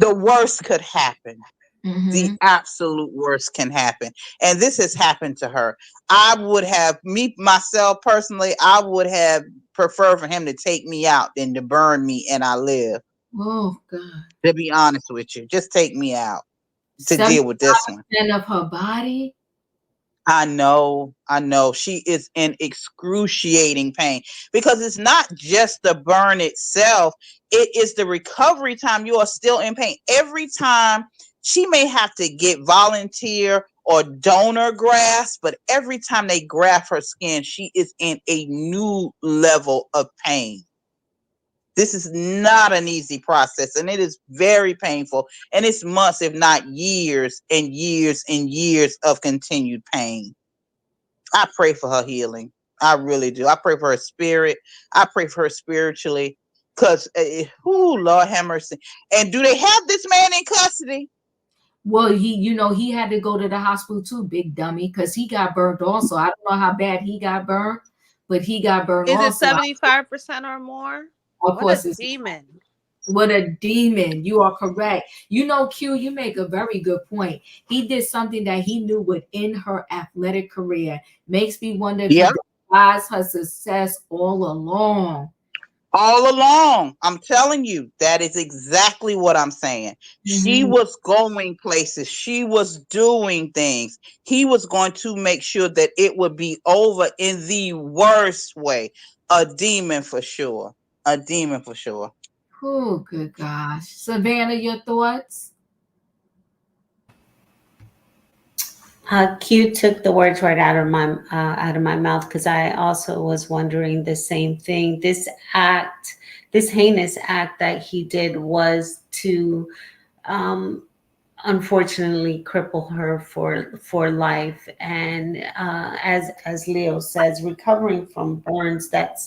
worst could happen. The absolute worst can happen. And this has happened to her. I would have, myself personally, I would have preferred for him to take me out than to burn me and I live. Oh, God. To be honest with you, just take me out to deal with this one. Of her body. I know. She is in excruciating pain because it's not just the burn itself. It is the recovery time. You are still in pain. Every time she may have to get volunteer or donor grafts, but every time they graft her skin, she is in a new level of pain. This is not an easy process, and it is very painful, and it's months, if not years and years and years of continued pain. I pray for her healing. I really do. I pray for her spirit. I pray for her spiritually, because, Lord have mercy. And do they have this man in custody? Well, he had to go to the hospital too, big dummy, because he got burned also. I don't know how bad he got burned, but he got burned also. Is it 75% or more? Of course, it's demon. What a demon. You are correct. Q, you make a very good point. He did something that he knew would end her athletic career. Makes me wonder if he despised her success all along. All along. I'm telling you, that is exactly what I'm saying. She was going places. She was doing things. He was going to make sure that it would be over in the worst way. A demon for sure. A demon for sure. Oh, good gosh. Savannah, your thoughts? Q took the words right out of my mouth, because I also was wondering the same thing. This heinous act that he did was to unfortunately cripple her for life. And as Leo says, recovering from burns, that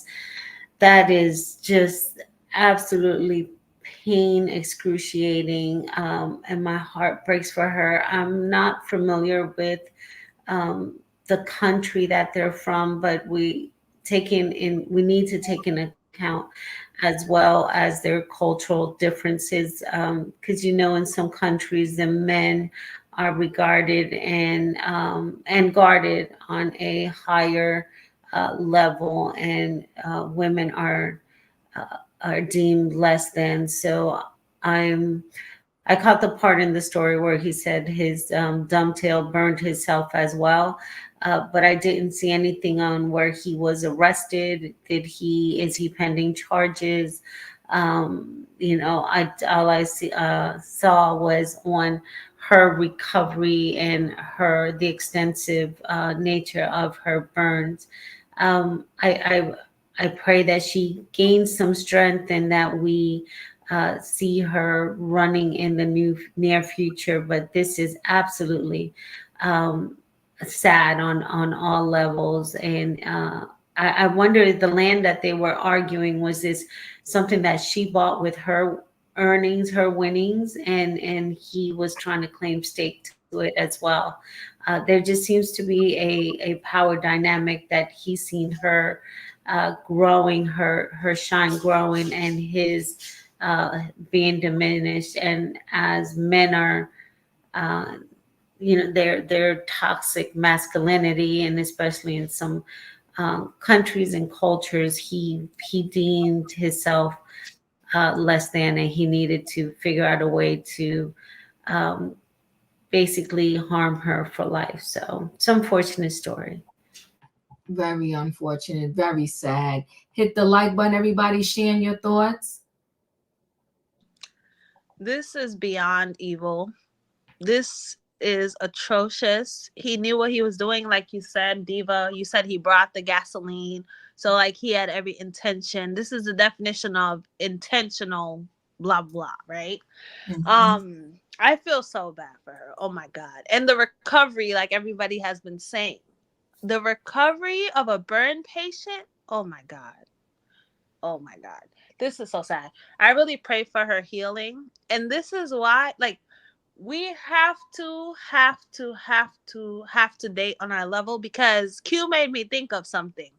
is just absolutely pain, excruciating, and my heart breaks for her. I'm not familiar with the country that they're from, but we need to take in account as well as their cultural differences, because in some countries the men are regarded and guarded on a higher level, and women are deemed less than. So I caught the part in the story where he said his dumb tail burned himself as well. but I didn't see anything on where he was arrested. Is he pending charges? All I saw was on her recovery and the extensive nature of her burns. I pray that she gains some strength and that we see her running in the near future. But this is absolutely um, sad on all levels. And I wonder if the land that they were arguing, was this something that she bought with her earnings, her winnings, and he was trying to claim stake to it as well. There just seems to be a power dynamic that he's seen her growing, her shine growing, and his being diminished. And as men are, uh, their toxic masculinity, and especially in some countries and cultures, he deemed himself less than, and he needed to figure out a way to um, basically harm her for life. So it's an unfortunate story. Very unfortunate, very sad. Hit the like button, everybody, sharing your thoughts. This is beyond evil. This is atrocious. He knew what he was doing, like you said, Diva. You said he brought the gasoline. So, like, he had every intention. This is the definition of intentional blah blah, right? I feel so bad for her. Oh my God. And the recovery, like everybody has been saying, the recovery of a burn patient. Oh my God. Oh my God. This is so sad. I really pray for her healing. And this is why, like, we have to date on our level, because Q made me think of something.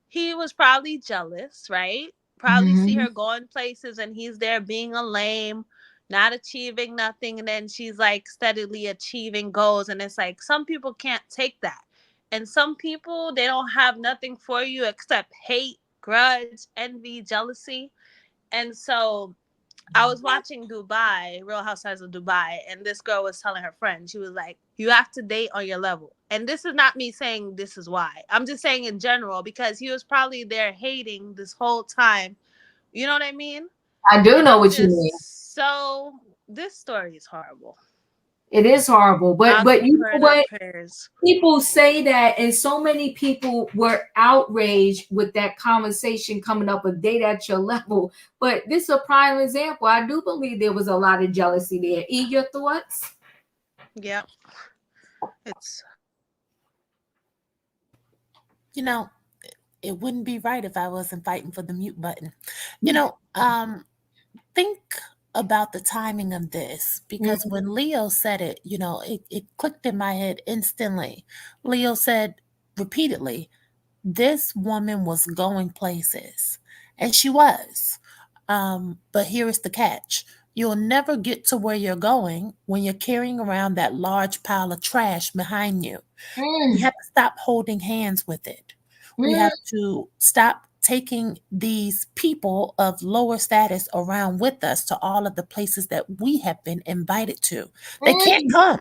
He was probably jealous, right? Probably see her going places and he's there being a lame, not achieving nothing. And then she's like steadily achieving goals. And it's like, some people can't take that. And some people, they don't have nothing for you except hate, grudge, envy, jealousy. And so I was watching Real Housewives of Dubai, and this girl was telling her friend, she was like, you have to date on your level. And this is not me saying this is why. I'm just saying in general, because he was probably there hating this whole time. You know what I mean? I do know what you mean. So this story is horrible. It is horrible, but you know what? Prayers. People say that, and so many people were outraged with that conversation coming up with date at your level. But this is a prime example. I do believe there was a lot of jealousy there. E, your thoughts? Yep. It's, it wouldn't be right if I wasn't fighting for the mute button. Think about the timing of this, because when Leo said it, it clicked in my head instantly. Leo said repeatedly, this woman was going places, and she was. But here is the catch. You'll never get to where you're going when you're carrying around that large pile of trash behind you. We have to stop holding hands with it. We have to stop taking these people of lower status around with us to all of the places that we have been invited to. They can't come.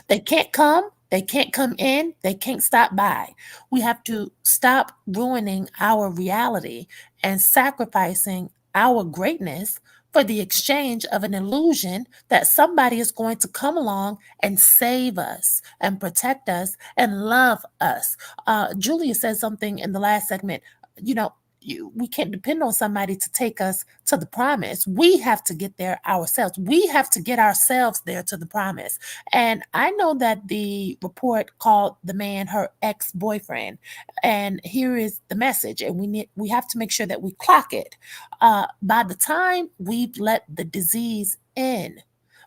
They can't come. They can't come in. They can't stop by. We have to stop ruining our reality and sacrificing our greatness for the exchange of an illusion that somebody is going to come along and save us and protect us and love us. Julia said something in the last segment, we can't depend on somebody to take us to the promise. We have to get there ourselves. We have to get ourselves there to the promise. And I know that the report called the man her ex-boyfriend. And here is the message. And we have to make sure that we clock it. By the time we've let the disease in,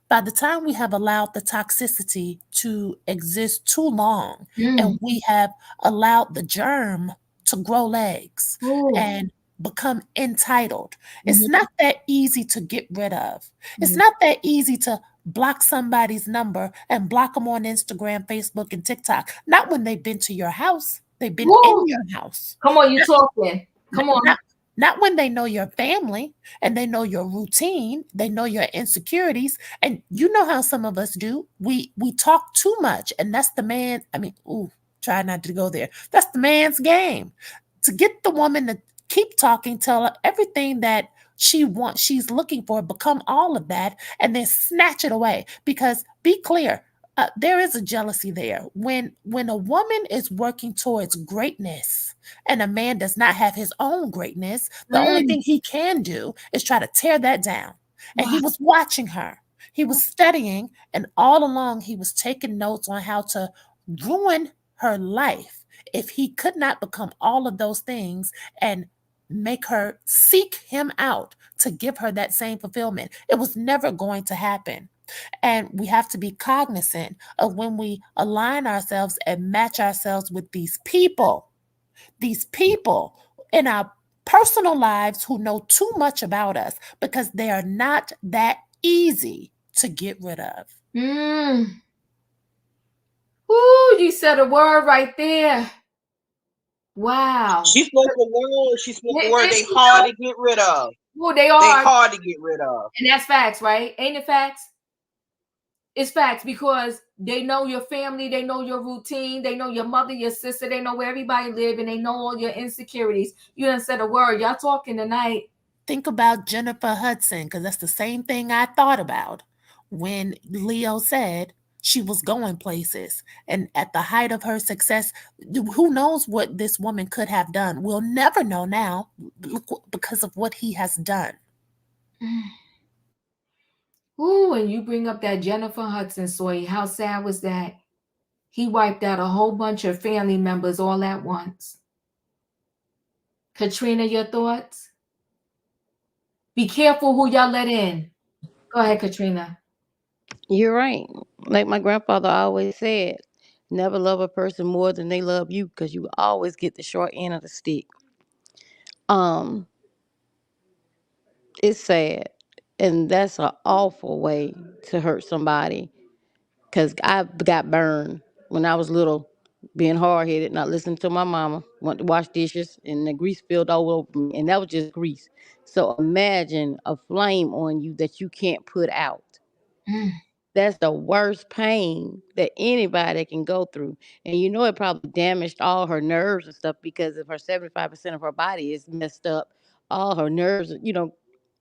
by the time we have allowed the toxicity to exist too long, and we have allowed the germ to grow legs and become entitled. It's not that easy to get rid of. It's not that easy to block somebody's number and block them on Instagram, Facebook, and TikTok. Not when they've been to your house. They've been in your house. Come on, you talking. Come on. Not when they know your family and they know your routine, they know your insecurities. And you know how some of us do. We talk too much, and that's the man. Try not to go there. That's the man's game. To get the woman to keep talking, tell her everything that she wants, she's looking for, become all of that, and then snatch it away. Because be clear, there is a jealousy there. When a woman is working towards greatness and a man does not have his own greatness, the only thing he can do is try to tear that down. And he was watching her. He was studying, and all along he was taking notes on how to ruin her life if he could not become all of those things and make her seek him out to give her that same fulfillment. It was never going to happen. And we have to be cognizant of when we align ourselves and match ourselves with these people in our personal lives who know too much about us, because they are not that easy to get rid of. Ooh, you said a word right there. Wow. She spoke a word. She spoke a word. They hard to get rid of. Well, they are. They hard to get rid of. And that's facts, right? Ain't it facts? It's facts, because they know your family, they know your routine, they know your mother, your sister, they know where everybody live, and they know all your insecurities. You done said a word. Y'all talking tonight. Think about Jennifer Hudson, because that's the same thing I thought about when Leo said she was going places. And at the height of her success, who knows what this woman could have done? We'll never know now because of what he has done. Ooh, and you bring up that Jennifer Hudson story. How sad was that? He wiped out a whole bunch of family members all at once. Katrina, your thoughts? Be careful who y'all let in. Go ahead, Katrina. You're right. Like my grandfather always said, never love a person more than they love you, because you always get the short end of the stick. It's sad, and that's an awful way to hurt somebody. Because I got burned when I was little, being hard headed, not listening to my mama, want to wash dishes, and the grease spilled all over me, and that was just grease. So imagine a flame on you that you can't put out. That's the worst pain that anybody can go through. And you know, it probably damaged all her nerves and stuff, because if her 75% of her body is messed up, all her nerves,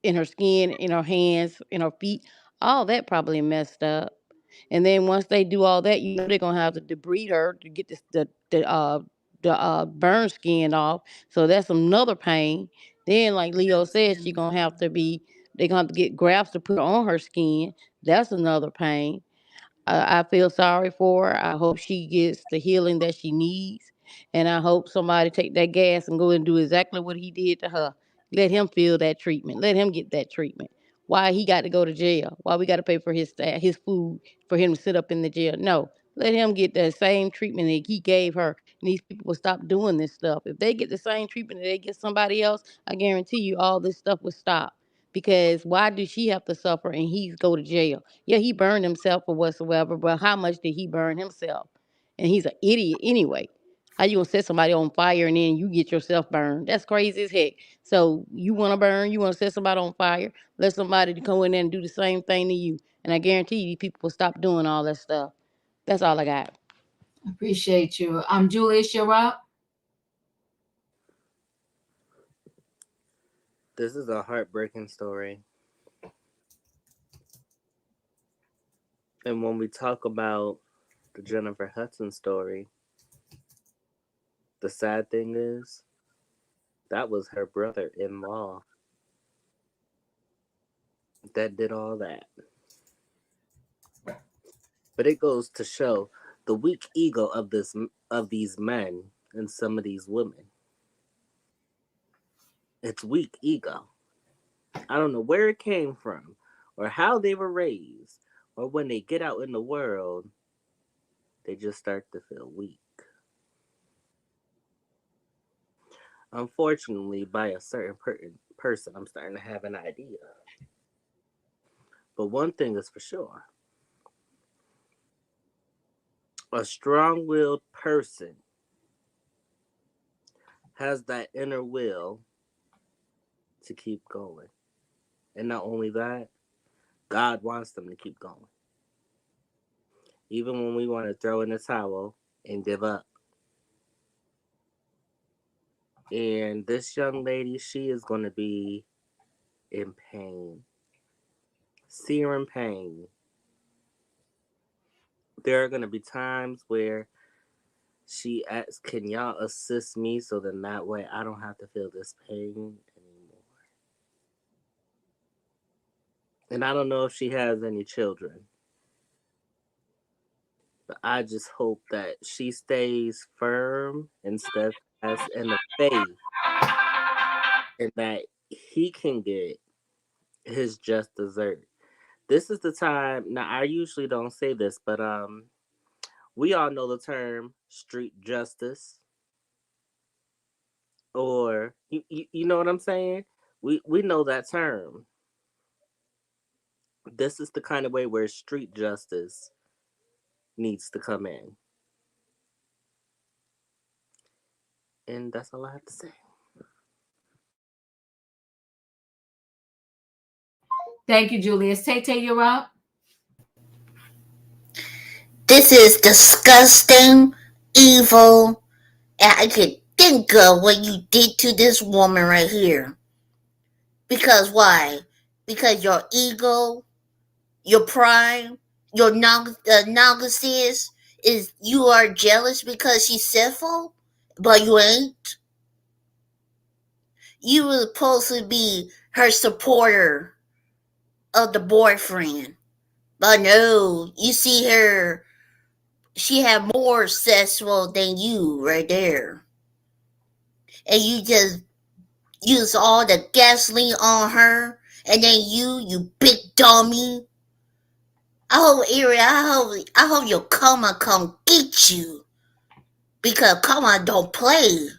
in her skin, in her hands, in her feet, all that probably messed up. And then once they do all that, they're gonna have to debride her to get the burn skin off. So that's another pain. Then, like Leo said, they're gonna have to get grafts to put on her skin. That's another pain. I feel sorry for her. I hope she gets the healing that she needs, and I hope somebody take that gas and go and do exactly what he did to her. Let him feel that treatment. Let him get that treatment. Why he got to go to jail? Why we got to pay for his food for him to sit up in the jail? No, let him get the same treatment that he gave her. And these people will stop doing this stuff. If they get the same treatment that they get somebody else, I guarantee you all this stuff will stop. Because why do she have to suffer and he go to jail? Yeah, he burned himself or whatsoever, but how much did he burn himself? And he's an idiot anyway. How you gonna set somebody on fire and then you get yourself burned? That's crazy as heck. So you wanna burn, you wanna set somebody on fire, let somebody come in there and do the same thing to you. And I guarantee you people will stop doing all that stuff. That's all I got. Appreciate you. Julius, you're up. This is a heartbreaking story. And when we talk about the Jennifer Hudson story, the sad thing is that was her brother-in-law that did all that. But it goes to show the weak ego of these men and some of these women. It's weak ego. I don't know where it came from, or how they were raised, or when they get out in the world, they just start to feel weak. Unfortunately, by a certain person, I'm starting to have an idea. But one thing is for sure. A strong-willed person has that inner will to keep going. And not only that, God wants them to keep going. Even when we want to throw in the towel and give up. And this young lady, she is going to be in pain, searing pain. There are going to be times where she asks, "Can y'all assist me so then that way I don't have to feel this pain anymore?" And I don't know if she has any children, but I just hope that she stays firm and steadfast in the faith and that he can get his just dessert. This is the time. Now, I usually don't say this, but we all know the term street justice, or you know what I'm saying? We know that term. This is the kind of way where street justice needs to come in. And that's all I have to say. Thank you, Julius. Tay, you're up. This is disgusting, evil, and I could think of what you did to this woman right here. Because why? Because your ego, your pride, your narcissist is you are jealous because she's sinful, but you ain't. You were supposed to be her supporter of the boyfriend, but no, you see her. She had more sexual than you right there, and you just use all the gasoline on her, and then you big dummy. I hope Erie, I hope your karma come get you. Because karma don't play.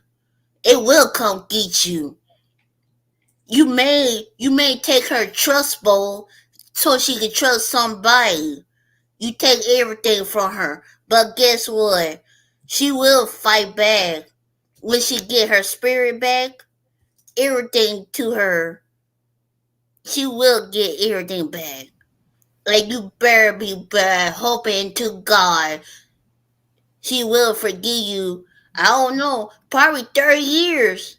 It will come get you. You may take her trust bowl so she can trust somebody. You take everything from her. But guess what? She will fight back. When she get her spirit back, everything to her, she will get everything back. Like you better be hoping to God she will forgive you. I don't know, probably 30 years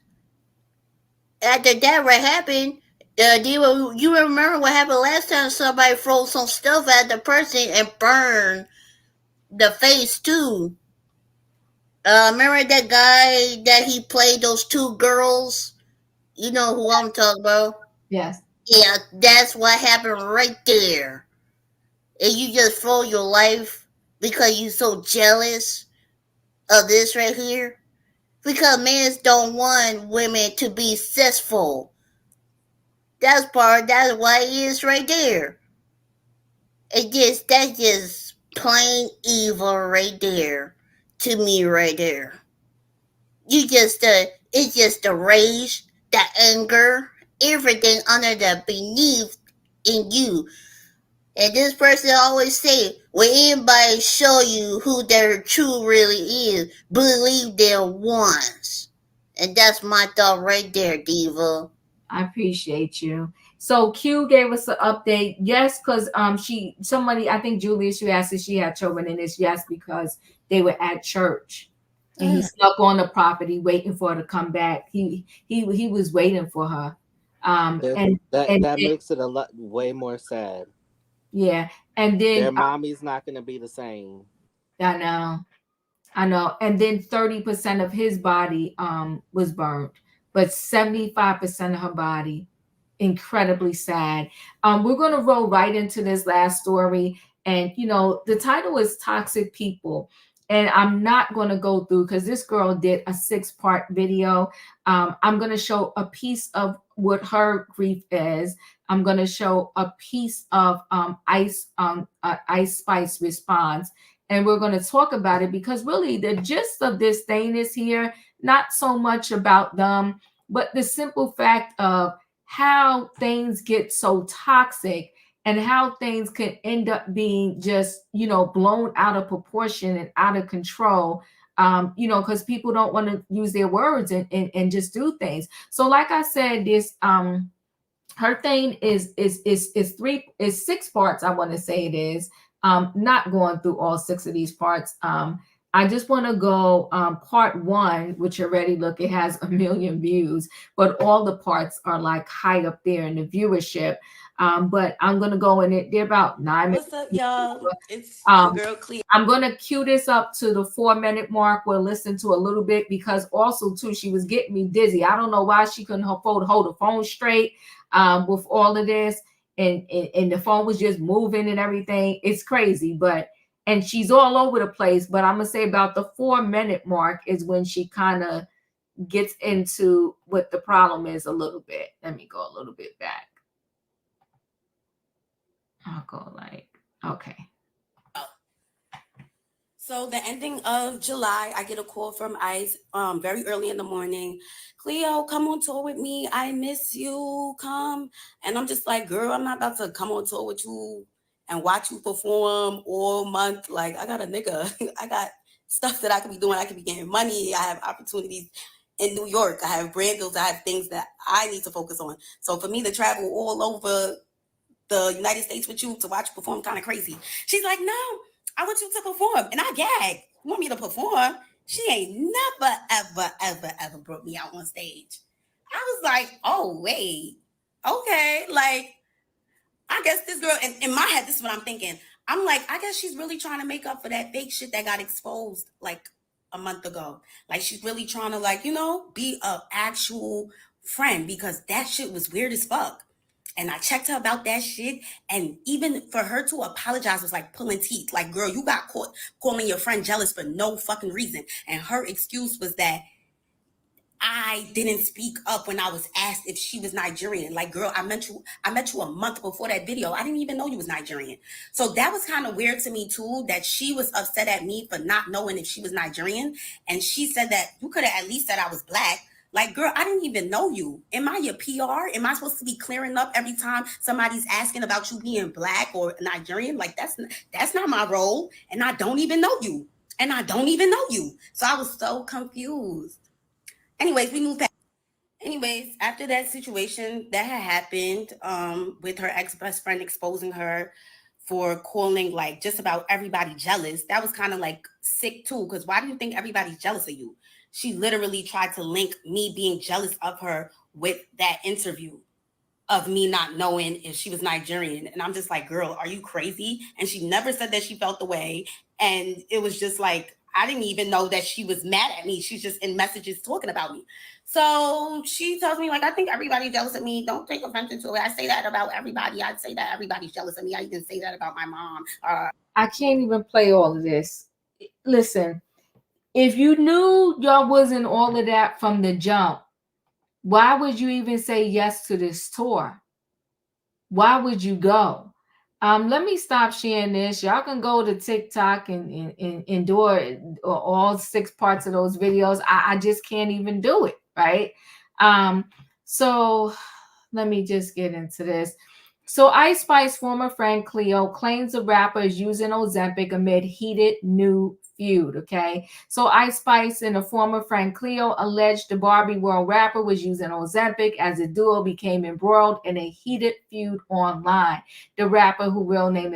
after that what happened. You remember what happened last time somebody threw some stuff at the person and burned the face too. Remember that guy that he played those two girls? You know who I'm talking about? Yes. Yeah, that's what happened right there. And you just throw your life because you so jealous of this right here. Because men don't want women to be successful. That's why it is right there. That's just plain evil right there. To me right there. It's just the rage, the anger, everything under the beneath in you. And this person always say, when anybody show you who their true really is, believe them once. And that's my thought right there, Diva. I appreciate you. So Q gave us an update. Yes, because somebody, I think Julius, you asked if she had children in this. Yes, because they were at church and he snuck on the property waiting for her to come back. He was waiting for her. That makes it a lot way more sad. Yeah, and Their then mommy's not gonna be the same. I know. I know. And then 30% of his body was burned, but 75% of her body, incredibly sad. We're gonna roll right into this last story. And the title is Toxic People. And I'm not gonna go through because this girl did a 6-part video. I'm gonna show a piece of what her grief is. I'm gonna show a piece of Ice Spice response, and we're going to talk about it because really the gist of this thing is here, not so much about them, but the simple fact of how things get so toxic and how things can end up being just, blown out of proportion and out of control. Because people don't want to use their words and just do things. So like I said, this her thing is 6 parts. I want to say it is not going through all 6 of these parts. I just want to go part 1, which already look, it has 1 million views, but all the parts are like high up there in the viewership. But I'm gonna go in it. They're about 9 minutes. What's up, y'all? It's your girl Cleo. I'm gonna cue this up to the 4-minute mark. We'll listen to a little bit because also too, she was getting me dizzy. I don't know why she couldn't hold the phone straight with all of this, and the phone was just moving and everything. It's crazy, and she's all over the place. But I'm gonna say about the 4-minute mark is when she kind of gets into what the problem is a little bit. Let me go a little bit back. I'll go like, okay. So the ending of July, I get a call from Ice very early in the morning. Cleo, come on tour with me. I miss you. Come. And I'm just like, girl, I'm not about to come on tour with you and watch you perform all month. Like, I got a nigga. I got stuff that I could be doing. I could be getting money. I have opportunities in New York. I have brand deals. I have things that I need to focus on. So for me to travel all over the United States with you to watch you perform kind of crazy. She's like, no, I want you to perform. And I gagged. You want me to perform? She ain't never, ever, ever, ever brought me out on stage. I was like, oh, wait. Okay. Like, I guess this girl, in my head, this is what I'm thinking. I'm like, I guess she's really trying to make up for that fake shit that got exposed like a month ago. Like, she's really trying to, like, be an actual friend, because that shit was weird as fuck. And I checked her about that shit. And even for her to apologize was like pulling teeth. Like, girl, you got caught calling your friend jealous for no fucking reason. And her excuse was that I didn't speak up when I was asked if she was Nigerian. Like, girl, I met you a month before that video. I didn't even know you was Nigerian. So that was kind of weird to me too, that she was upset at me for not knowing if she was Nigerian. And she said that you could have at least said I was Black. Like, girl, I didn't even know you. Am I your PR? Am I supposed to be clearing up every time somebody's asking about you being Black or Nigerian? Like, that's not my role. And I don't even know you. So I was so confused. Anyways, we moved past. Anyways, after that situation that had happened with her ex-best friend exposing her for calling like just about everybody jealous, that was kind of like sick too. Because why do you think everybody's jealous of you? She literally tried to link me being jealous of her with that interview of me not knowing if she was Nigerian. And I'm just like, girl, are you crazy? And she never said that she felt the way. And it was just like, I didn't even know that she was mad at me. She's just in messages talking about me. So she tells me, like, I think everybody's jealous of me. Don't take offense to it. I say that about everybody. I'd say that everybody's jealous of me. I even say that about my mom. I can't even play all of this. Listen, if you knew y'all wasn't all of that from the jump, why would you even say yes to this tour? Why would you go? Let me stop sharing this. Y'all can go to TikTok and endure all 6 parts of those videos. I just can't even do it, right? So let me just get into this. So Ice Spice former friend Cleo claims the rapper is using Ozempic amid heated new feud, okay? So Ice Spice and a former friend Cleo alleged the Barbie World rapper was using Ozempic as the duo became embroiled in a heated feud online. The rapper, whose real name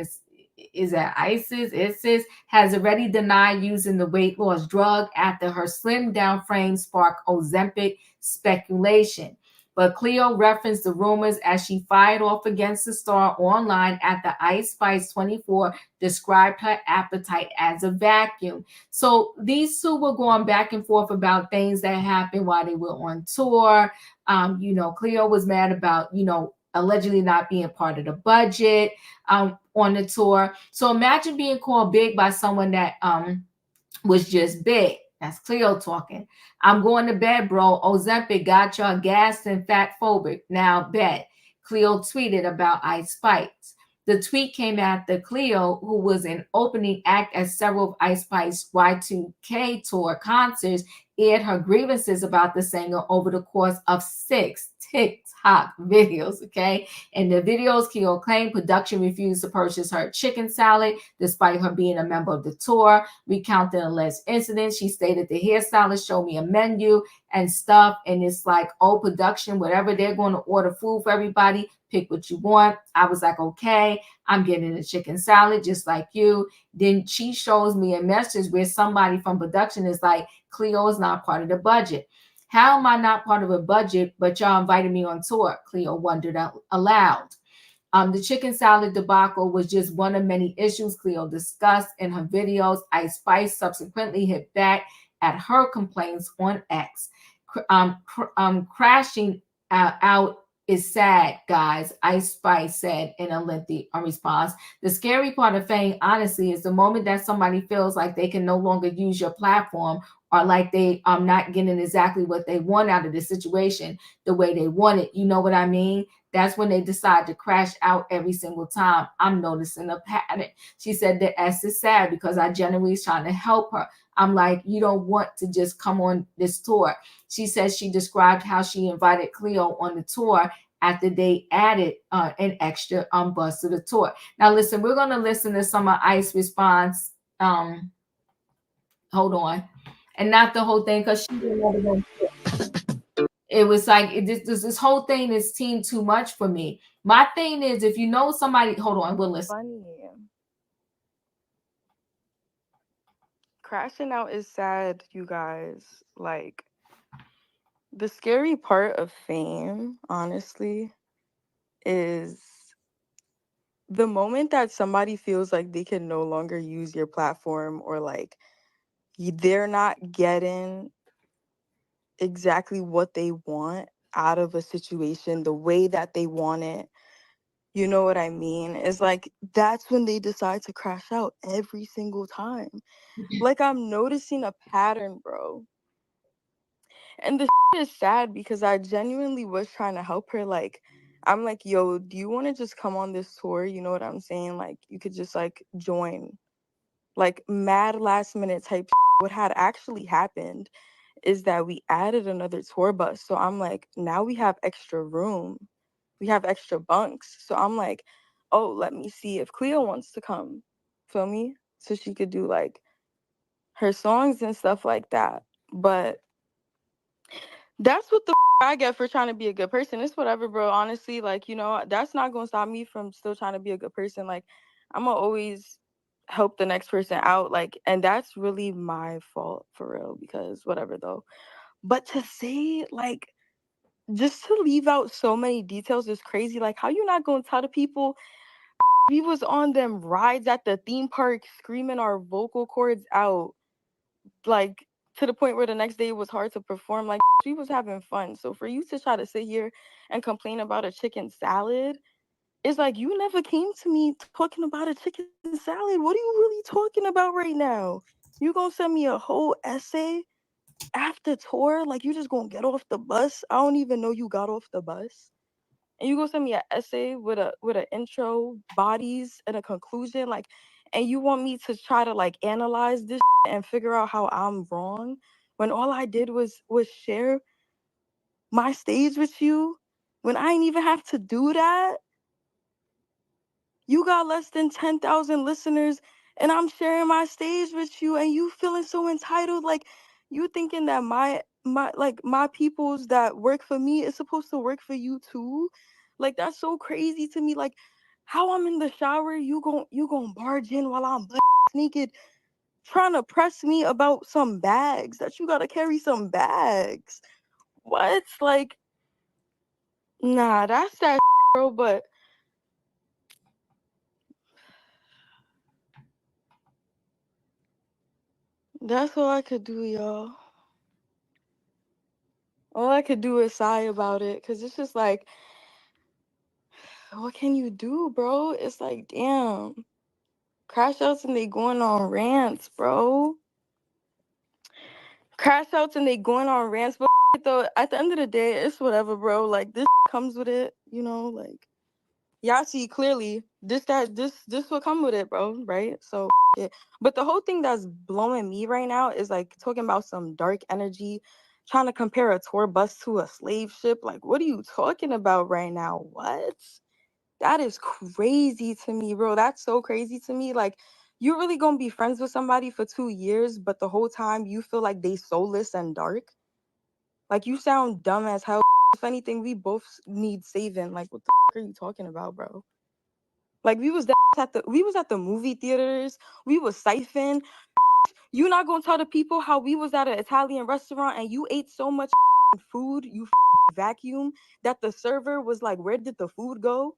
is that Isis, has already denied using the weight loss drug after her slimmed down frame sparked Ozempic speculation. But Cleo referenced the rumors as she fired off against the star online after Ice Spice 24 described her appetite as a vacuum. So these two were going back and forth about things that happened while they were on tour. Cleo was mad about, allegedly not being part of the budget on the tour. So imagine being called big by someone that was just big. That's Cleo talking. I'm going to bed, bro. Ozempic got y'all gassed and fat phobic. Now bet. Cleo tweeted about Ice Spice. The tweet came after Cleo, who was an opening act at several of Ice Spice Y2K tour concerts, aired her grievances about the singer over the course of 6 TikTok videos, okay? In the videos, Cleo claimed production refused to purchase her chicken salad despite her being a member of the tour. Recounting alleged incidents, she stated the hairstylist showed me a menu and stuff, and it's like, oh, production, whatever, they're going to order food for everybody. Pick what you want. I was like, okay. I'm getting a chicken salad just like you. Then she shows me a message where somebody from production is like, Cleo is not part of the budget. How am I not part of a budget, but y'all invited me on tour? Cleo wondered aloud. The chicken salad debacle was just one of many issues Cleo discussed in her videos. Ice Spice subsequently hit back at her complaints on X. Crashing out is sad, guys, Ice Spice said in a lengthy response. The scary part of fame, honestly, is the moment that somebody feels like they can no longer use your platform, or like they are not getting exactly what they want out of the situation the way they want it. You know what I mean? That's when they decide to crash out every single time. I'm noticing a pattern. She said that S is sad because I genuinely is trying to help her. I'm like, you don't want to just come on this tour. She says she described how she invited Cleo on the tour after they added an extra bus to the tour. Now, listen, we're going to listen to some of Ice's response. Hold on. And not the whole thing, because she didn't want to go. It was like this whole thing is team too much for me. My thing is, if you know somebody, hold on, we'll listen. Funny. Crashing out is sad, you guys. Like, the scary part of fame, honestly, is the moment that somebody feels like they can no longer use your platform, or like they're not getting exactly what they want out of a situation the way that they want it. You know what I mean? It's like that's when they decide to crash out every single time. Like, I'm noticing a pattern, bro. And the is sad because I genuinely was trying to help her. Like, I'm like, yo, do you want to just come on this tour? You know what I'm saying? Like, you could just like join. Like, mad last minute type shit. What had actually happened is that we added another tour bus. So I'm like, now we have extra room. We have extra bunks. So I'm like, oh, let me see if Cleo wants to come. Feel me? So she could do like her songs and stuff like that. But that's what the I get for trying to be a good person. It's whatever, bro. Honestly, like, you know, that's not gonna stop me from still trying to be a good person. Like, I'm gonna always help the next person out. Like, and that's really my fault for real, because whatever though. But to say, like, just to leave out so many details is crazy. Like, how you not gonna tell the people we was on them rides at the theme park screaming our vocal cords out, like, to the point where the next day it was hard to perform. Like, we was having fun. So for you to try to sit here and complain about a chicken salad, it's like, you never came to me talking about a chicken salad. What are you really talking about right now? You gonna send me a whole essay after tour? Like, you just gonna get off the bus? I don't even know you got off the bus. And you gonna send me an essay with an intro, bodies, and a conclusion, like, and you want me to try to like analyze this and figure out how I'm wrong, when all I did was share my stage with you, when I ain't even have to do that. You got less than 10,000 listeners and I'm sharing my stage with you, and you feeling so entitled. Like, you thinking that my peoples that work for me is supposed to work for you too. Like, that's so crazy to me. Like, how I'm in the shower, you gon' barge in while I'm butt naked trying to press me about some bags, that you gotta carry some bags. What? Like, nah, that's that bro. But that's all I could do, y'all. All I could do is sigh about it, because it's just like, what can you do, bro? It's like, damn. Crash outs and they going on rants, bro. Crash outs and they going on rants. But though, at the end of the day, it's whatever, bro. Like, this comes with it, you know? Like, y'all see clearly, this will come with it, bro, right? So, shit. But the whole thing that's blowing me right now is, like, talking about some dark energy, trying to compare a tour bus to a slave ship. Like, what are you talking about right now? What? That is crazy to me, bro. That's so crazy to me. Like, you're really gonna be friends with somebody for 2 years, but the whole time you feel like they soulless and dark? Like, you sound dumb as hell. If anything, we both need saving. Like, what the are you talking about, bro? Like we was at the movie theaters. We was siphon. You not gonna tell the people how we was at an Italian restaurant and you ate so much food, you vacuum, that the server was like, where did the food go?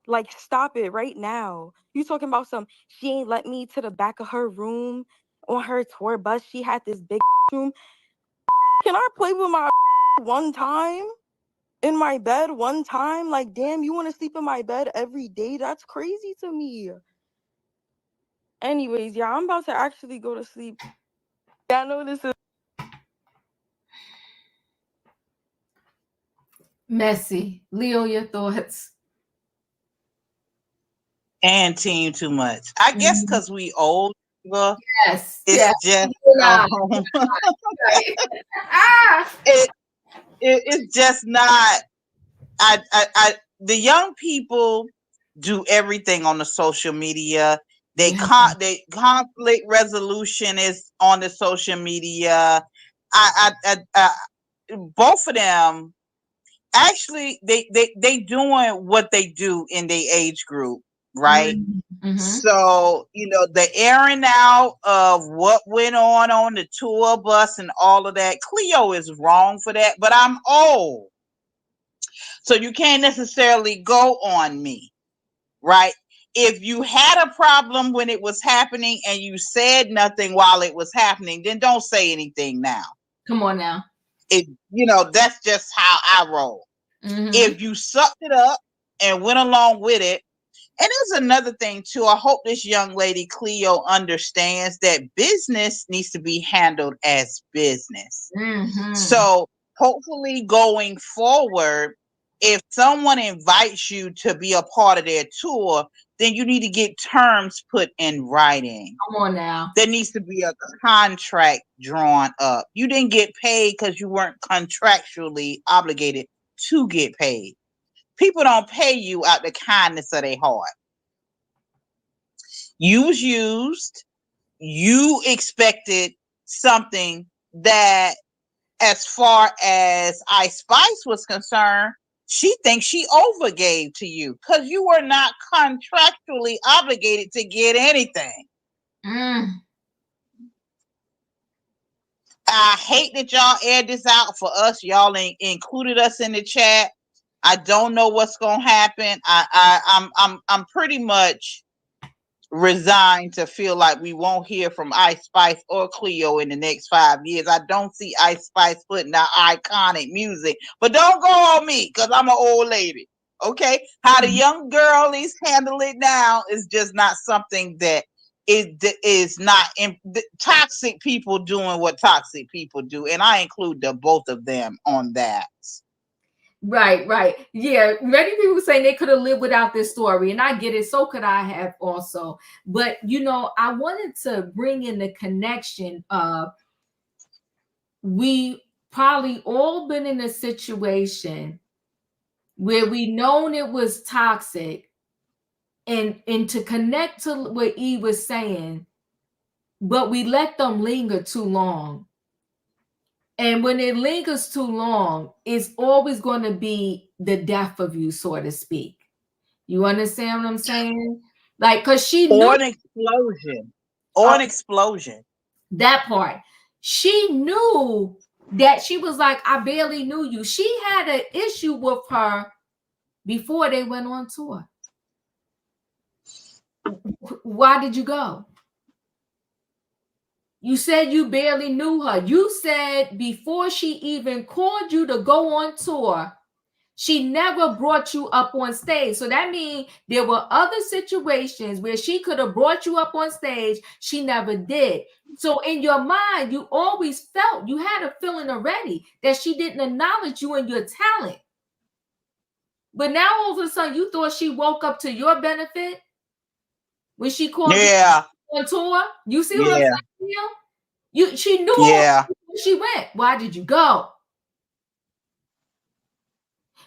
Like, stop it right now. You talking about she ain't let me to the back of her room on her tour bus. She had this big room. Can I play with my one time? In my bed one time? Like, damn, you want to sleep in my bed every day? That's crazy to me. Anyways, yeah, I'm about to actually go to sleep. Yeah, I know this is messy. Leo, your thoughts? And team too much. I guess because we old. Yes. It's Yes. just Ah! it's just not. The young people do everything on the social media. They conflict resolution is on the social media. Both of them actually they doing what they do in their age group, right? Mm-hmm. So the airing out of what went on the tour bus and all of that. Cleo is wrong for that, but I'm old, so you can't necessarily go on me, right? If you had a problem when it was happening and you said nothing while it was happening, then don't say anything now. Come on now. That's just how I roll. Mm-hmm. If you sucked it up and went along with it, and there's another thing too. I hope this young lady Cleo understands that business needs to be handled as business. Mm-hmm. So hopefully going forward, if someone invites you to be a part of their tour, then you need to get terms put in writing. Come on now. There needs to be a contract drawn up. You didn't get paid because you weren't contractually obligated to get paid. People don't pay you out the kindness of their heart. You was used. You expected something that, as far as Ice Spice was concerned, she thinks she overgave to you because you were not contractually obligated to get anything. I hate that y'all aired this out for us. Y'all included us in the chat. I don't know what's gonna happen. I'm pretty much resigned to feel like we won't hear from Ice Spice or Cleo in the next 5 years. I don't see Ice Spice putting out iconic music, but don't go on me because I'm an old lady. Okay, how the young girlies handle it now is just not something that is not toxic people doing what toxic people do, and I include the both of them on that. Right. Yeah, many people saying they could have lived without this story, and I get it. So could I have also. But I wanted to bring in the connection of we probably all been in a situation where we known it was toxic, and to connect to what E was saying, but we let them linger too long. And when it lingers too long, it's always going to be the death of you, so to speak. You understand what I'm saying? Like, because she knew an explosion. Or an explosion. That part. She knew that she was like, I barely knew you. She had an issue with her before they went on tour. Why did you go? You said you barely knew her. You said before she even called you to go on tour, she never brought you up on stage. So that means there were other situations where she could have brought you up on stage. She never did. So in your mind, you always felt, you had a feeling already that she didn't acknowledge you and your talent. But now all of a sudden you thought she woke up to your benefit when she called you on tour. You see what I'm saying? She knew she went. Why did you go?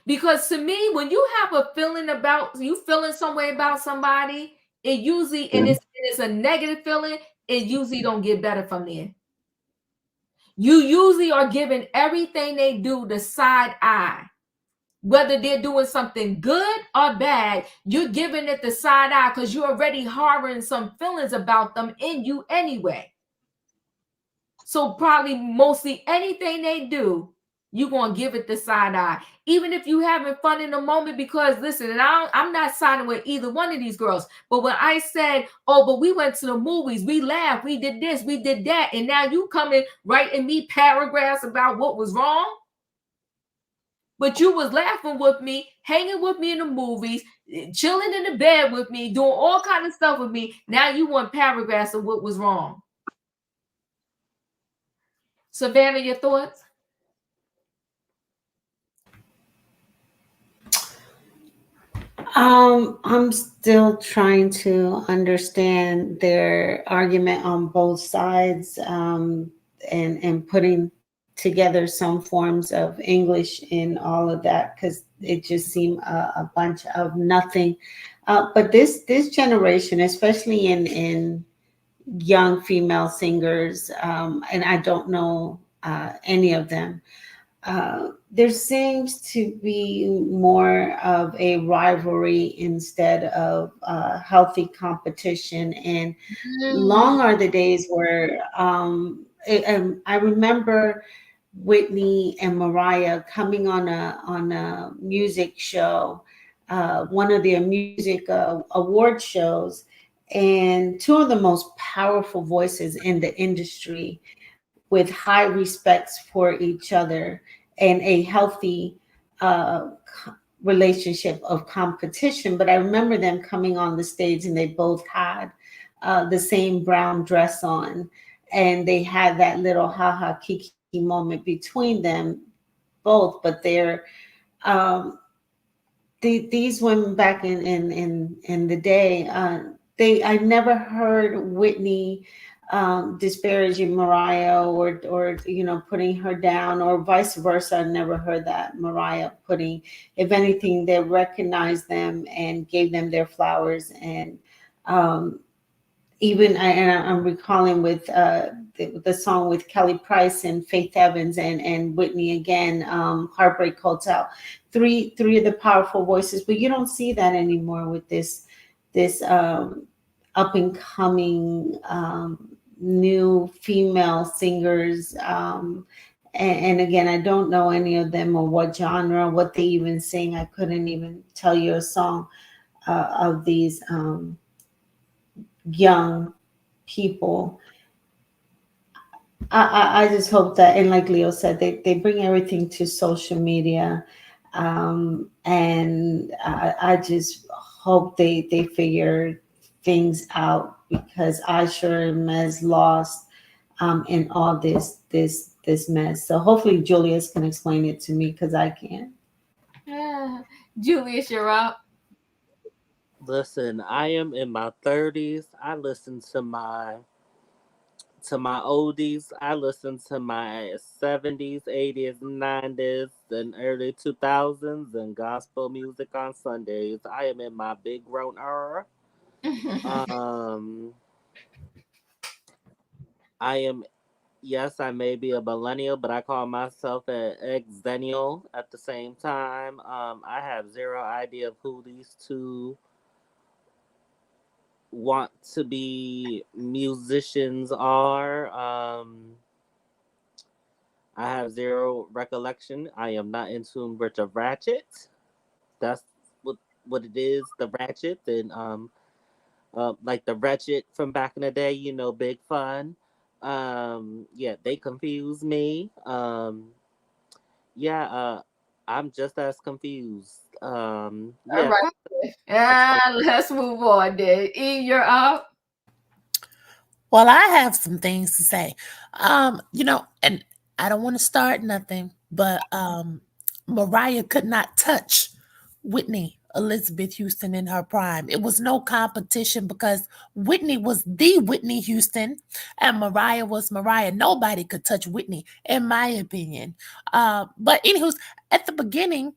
Because to me, when you have a feeling about, you feeling some way about somebody, it usually, and it's a negative feeling, it usually don't get better from there. You usually are giving everything they do the side eye. Whether they're doing something good or bad, you're giving it the side eye because you're already harboring some feelings about them in you anyway. So probably mostly anything they do, you're going to give it the side eye. Even if you having fun in the moment, because listen, and I'm not siding with either one of these girls. But when I said, oh, but we went to the movies, we laughed, we did this, we did that. And now you coming writing me paragraphs about what was wrong. But you was laughing with me, hanging with me in the movies, chilling in the bed with me, doing all kind of stuff with me. Now you want paragraphs of what was wrong. Savannah, your thoughts? I'm still trying to understand their argument on both sides, and putting together some forms of English in all of that, because it just seemed a bunch of nothing. But this generation, especially in young female singers, and I don't know any of them. There seems to be more of a rivalry instead of healthy competition, and long are the days where I remember Whitney and Mariah coming on a music show, one of their music award shows, and two of the most powerful voices in the industry, with high respects for each other and a healthy relationship of competition. But I remember them coming on the stage and they both had the same brown dress on, and they had that little ha ha kiki moment between them both. But they're um, these women back in the day, I never heard Whitney disparaging Mariah, or putting her down, or vice versa. I never heard that Mariah putting, if anything, they recognized them and gave them their flowers. And um, even I'm recalling with the song with Kelly Price and Faith Evans and Whitney again, Heartbreak Hotel, three of the powerful voices. But you don't see that anymore with this up and coming new female singers. And again, I don't know any of them or what genre, what they even sing. I couldn't even tell you a song of these young people. I just hope that, and like Leo said, they bring everything to social media, and I just hope they figure things out, because I sure am as lost in all this mess. So hopefully Julius can explain it to me, because I can't. Julius, you're up. Listen, I am in my 30s. I listen to my oldies. I listen to my 70s, 80s, 90s, and early 2000s, and gospel music on Sundays. I am in my big grown era. Um, I am, yes, I may be a millennial, but I call myself an exennial at the same time. I have zero idea of who these two want to be musicians are. I have zero recollection. I am not in tune with the ratchet. That's what it is, the ratchet, and like the ratchet from back in the day. Big fun. Yeah, they confuse me. Yeah, I'm just as confused. All Yeah, right. Let's move on then. E, you're up. Well, I have some things to say. And I don't want to start nothing, but Mariah could not touch Whitney Elizabeth Houston in her prime. It was no competition, because Whitney was the Whitney Houston and Mariah was Mariah. Nobody could touch Whitney, in my opinion. But anywho, at the beginning,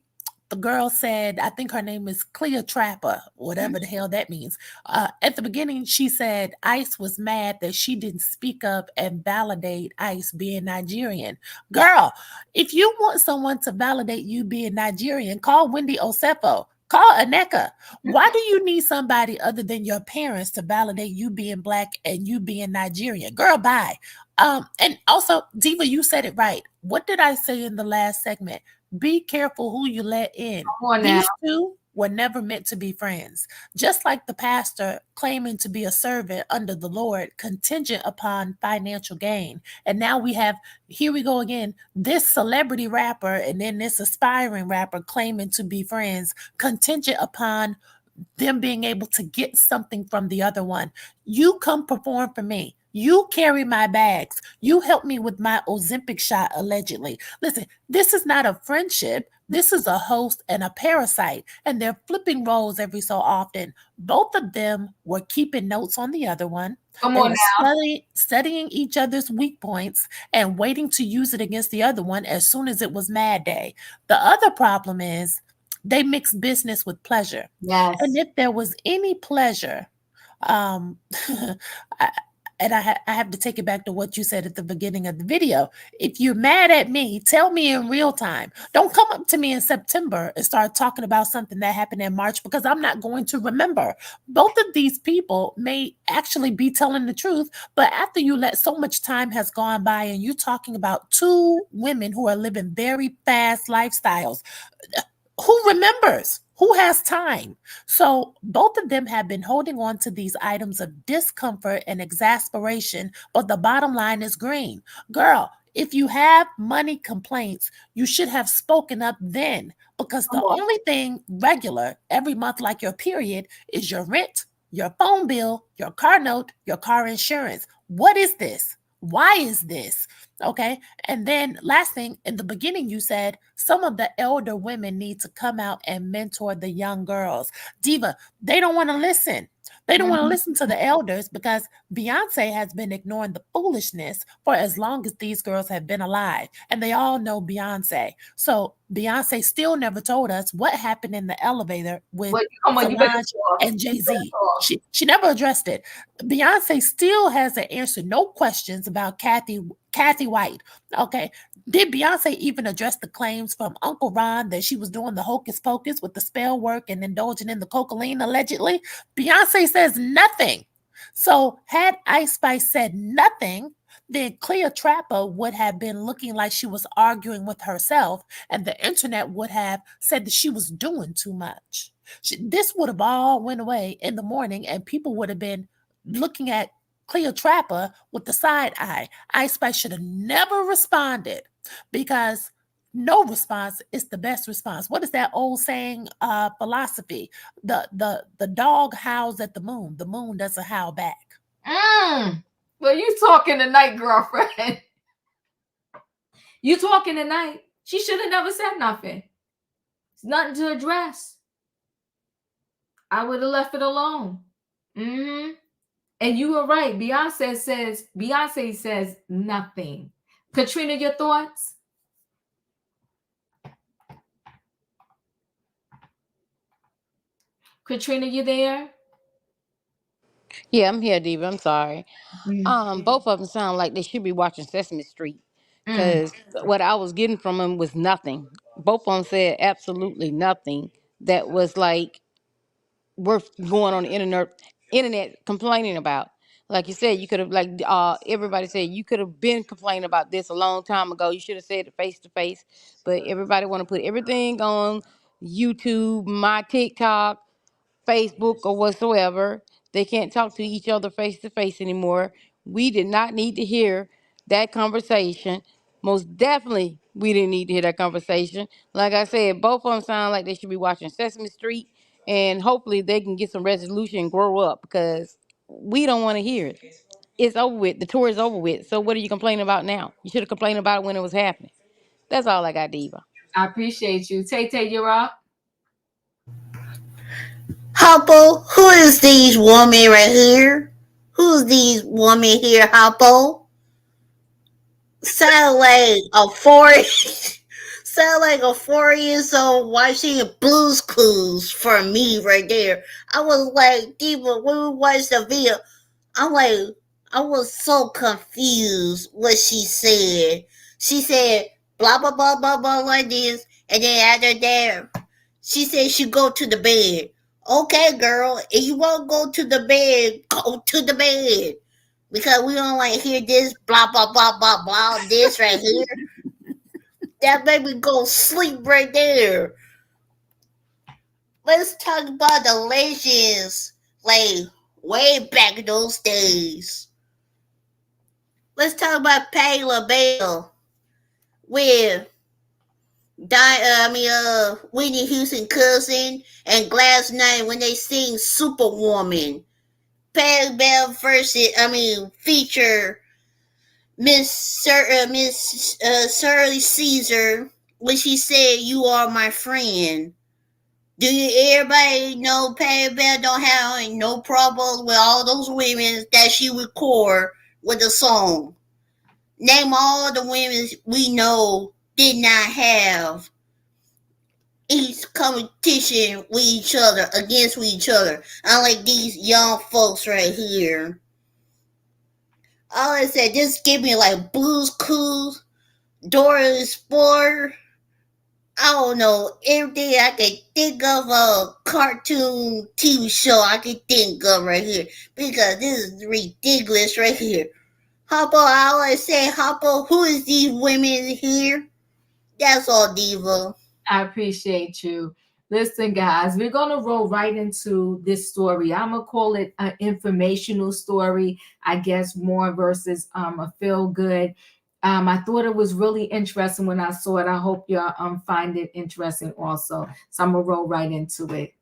the girl said, I think her name is Cleotrapa, whatever the hell that means. At the beginning, she said Ice was mad that she didn't speak up and validate Ice being Nigerian. Girl, if you want someone to validate you being Nigerian, call Wendy Osefo. Call Aneka. Why do you need somebody other than your parents to validate you being black and you being Nigerian? Girl, bye. And also, Diva, you said it right. What did I say in the last segment? Be careful who you let in. Come on now. These two were never meant to be friends. Just like the pastor claiming to be a servant under the Lord, contingent upon financial gain. And now we have, here we go again, this celebrity rapper and then this aspiring rapper claiming to be friends, contingent upon them being able to get something from the other one. You come perform for me. You carry my bags. You help me with my Ozempic shot, allegedly. Listen, this is not a friendship. This is a host and a parasite, and they're flipping roles every so often. Both of them were keeping notes on the other one. Come They on were now. studying each other's weak points and waiting to use it against the other one as soon as it was Mad Day. The other problem is they mix business with pleasure. Yes. And if there was any pleasure, I, I have to take it back to what you said at the beginning of the video. If you're mad at me, tell me in real time. Don't come up to me in September and start talking about something that happened in March, because I'm not going to remember. Both of these people may actually be telling the truth, but after you let so much time has gone by and you're talking about two women who are living very fast lifestyles, who remembers? Who has time? So both of them have been holding on to these items of discomfort and exasperation, but the bottom line is green. Girl, if you have money complaints, you should have spoken up then, because the only thing regular every month, like your period, is your rent, your phone bill, your car note, your car insurance. What is this? Why is this? Okay. And then last thing, in the beginning, you said some of the elder women need to come out and mentor the young girls. Diva, they don't want to listen. They don't want to listen to the elders because Beyonce has been ignoring the foolishness for as long as these girls have been alive. And they all know Beyonce. So Beyonce still never told us what happened in the elevator with Solange and Jay-Z. She never addressed it. Beyonce still hasn't answered no questions about Kathy White. Okay. Did Beyonce even address the claims from Uncle Ron that she was doing the hocus pocus with the spell work and indulging in the cocaine allegedly? Beyonce says nothing. So had Ice Spice said nothing, then Cleotrapa would have been looking like she was arguing with herself, and the internet would have said that she was doing too much. This would have all went away in the morning, and people would have been looking at Cleotrapa with the side eye. Ice Spice should have never responded, because no response is the best response. What is that old saying, philosophy? The dog howls at the moon doesn't howl back. Well, you talking tonight, girlfriend. You talking tonight. She should have never said nothing. It's nothing to address. I would have left it alone. And you were right. Beyonce says nothing. Katrina, your thoughts? Katrina, you there? Yeah, I'm here, Diva. I'm sorry. Both of them sound like they should be watching Sesame Street, because what I was getting from them was nothing. Both of them said absolutely nothing that was like worth going on the internet complaining about. Like you said, you could have, like everybody said, you could have been complaining about this a long time ago. You should have said it face to face. But everybody want to put everything on YouTube, my TikTok, Facebook, or whatsoever. They can't talk to each other face to face anymore. We did not need to hear that conversation. Most definitely, we didn't need to hear that conversation. Like I said, both of them sound like they should be watching Sesame Street, and hopefully they can get some resolution and grow up, because we don't want to hear it. It's over with. The tour is over with. So what are you complaining about now? You should have complained about it when it was happening. That's all I got, Diva. I appreciate you. Tay, you're up. Hoppo, who is these woman right here? Who's these woman here, Hoppo? Sound like a 40 sound like a 4 years old watching Blues Clues for me right there. I was like, Diva, when we watched the video, I was so confused what she said. She said blah blah blah blah blah like this, and then after that, she said she go to the bed. Okay, girl, if you want to go to the bed, go to the bed. Because we don't like hear this blah blah blah blah blah this right here. That made me go sleep right there. Let's talk about the legends, like way back in those days. Let's talk about Patti LaBelle with Whitney Houston cousin and Glass Knight when they sing Superwoman. Patti LaBelle feature Miss Shirley Caesar when she said, "You are my friend." Do you everybody know Patti LaBelle don't have no problems with all those women that she record with the song? Name all the women we know did not have each competition with each other, against each other. Unlike these young folks right here. All I said, just give me like Blues Clues, Dora the Explorer. I don't know, everything I can think of a cartoon TV show I can think of right here. Because this is ridiculous right here. Hoppo, I always say, Hoppo, who is these women here? That's all, Diva. I appreciate you. Listen, guys, we're going to roll right into this story. I'm going to call it an informational story, I guess, more versus a feel good. I thought it was really interesting when I saw it. I hope y'all find it interesting also. So I'm going to roll right into it.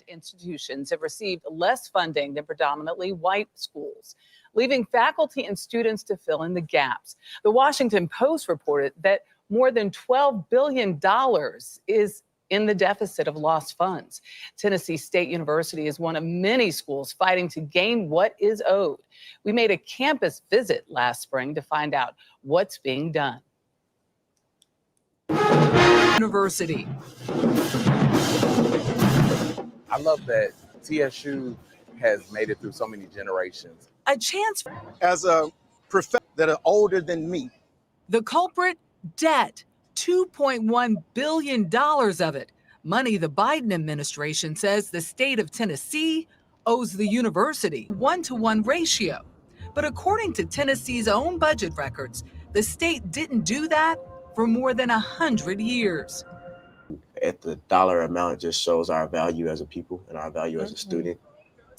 Institutions have received less funding than predominantly white schools, leaving faculty and students to fill in the gaps. The Washington Post reported that more than $12 billion is in the deficit of lost funds. Tennessee State University is one of many schools fighting to gain what is owed. We made a campus visit last spring to find out what's being done. University. I love that TSU has made it through so many generations. A chance as a professor that are older than me. The culprit, debt. $2.1 billion of it. Money the Biden administration says the state of Tennessee owes the university, 1-to-1 ratio. But according to Tennessee's own budget records, the state didn't do that for more than 100 years. At the dollar amount, it just shows our value as a people and our value as a student.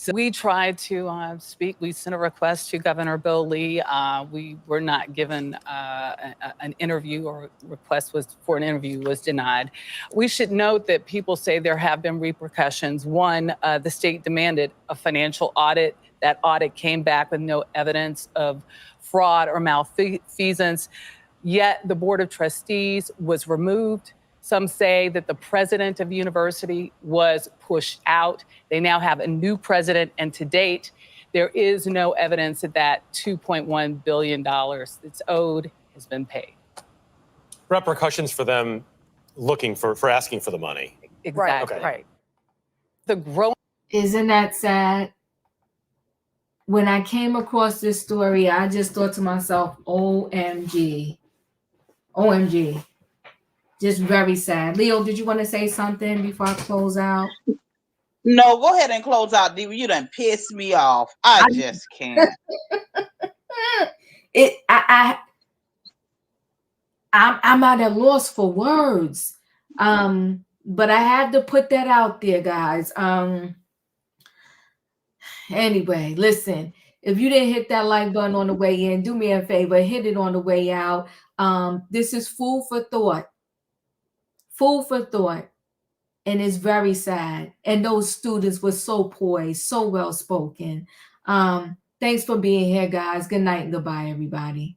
So we tried to speak. We sent a request to Governor Bill Lee. We were not given an interview, or request for an interview was denied. We should note that people say there have been repercussions. One, the state demanded a financial audit. That audit came back with no evidence of fraud or malfeasance. Yet the Board of Trustees was removed. Some say that the president of the university was pushed out. They now have a new president, and to date, there is no evidence that that $2.1 billion that's owed has been paid. Repercussions for them looking for asking for the money. Exactly. Okay. Right. The growing. Isn't that sad? When I came across this story, I just thought to myself, OMG. OMG. Just very sad. Leo, did you want to say something before I close out? No, go ahead and close out, Diva. You done pissed me off. I just can't. I'm at a loss for words. But I had to put that out there, guys. Anyway, listen. If you didn't hit that like button on the way in, do me a favor, hit it on the way out. This is food for thought. Food for thought. And it's very sad. And those students were so poised, so well spoken. Thanks for being here, guys. Good night and goodbye, everybody.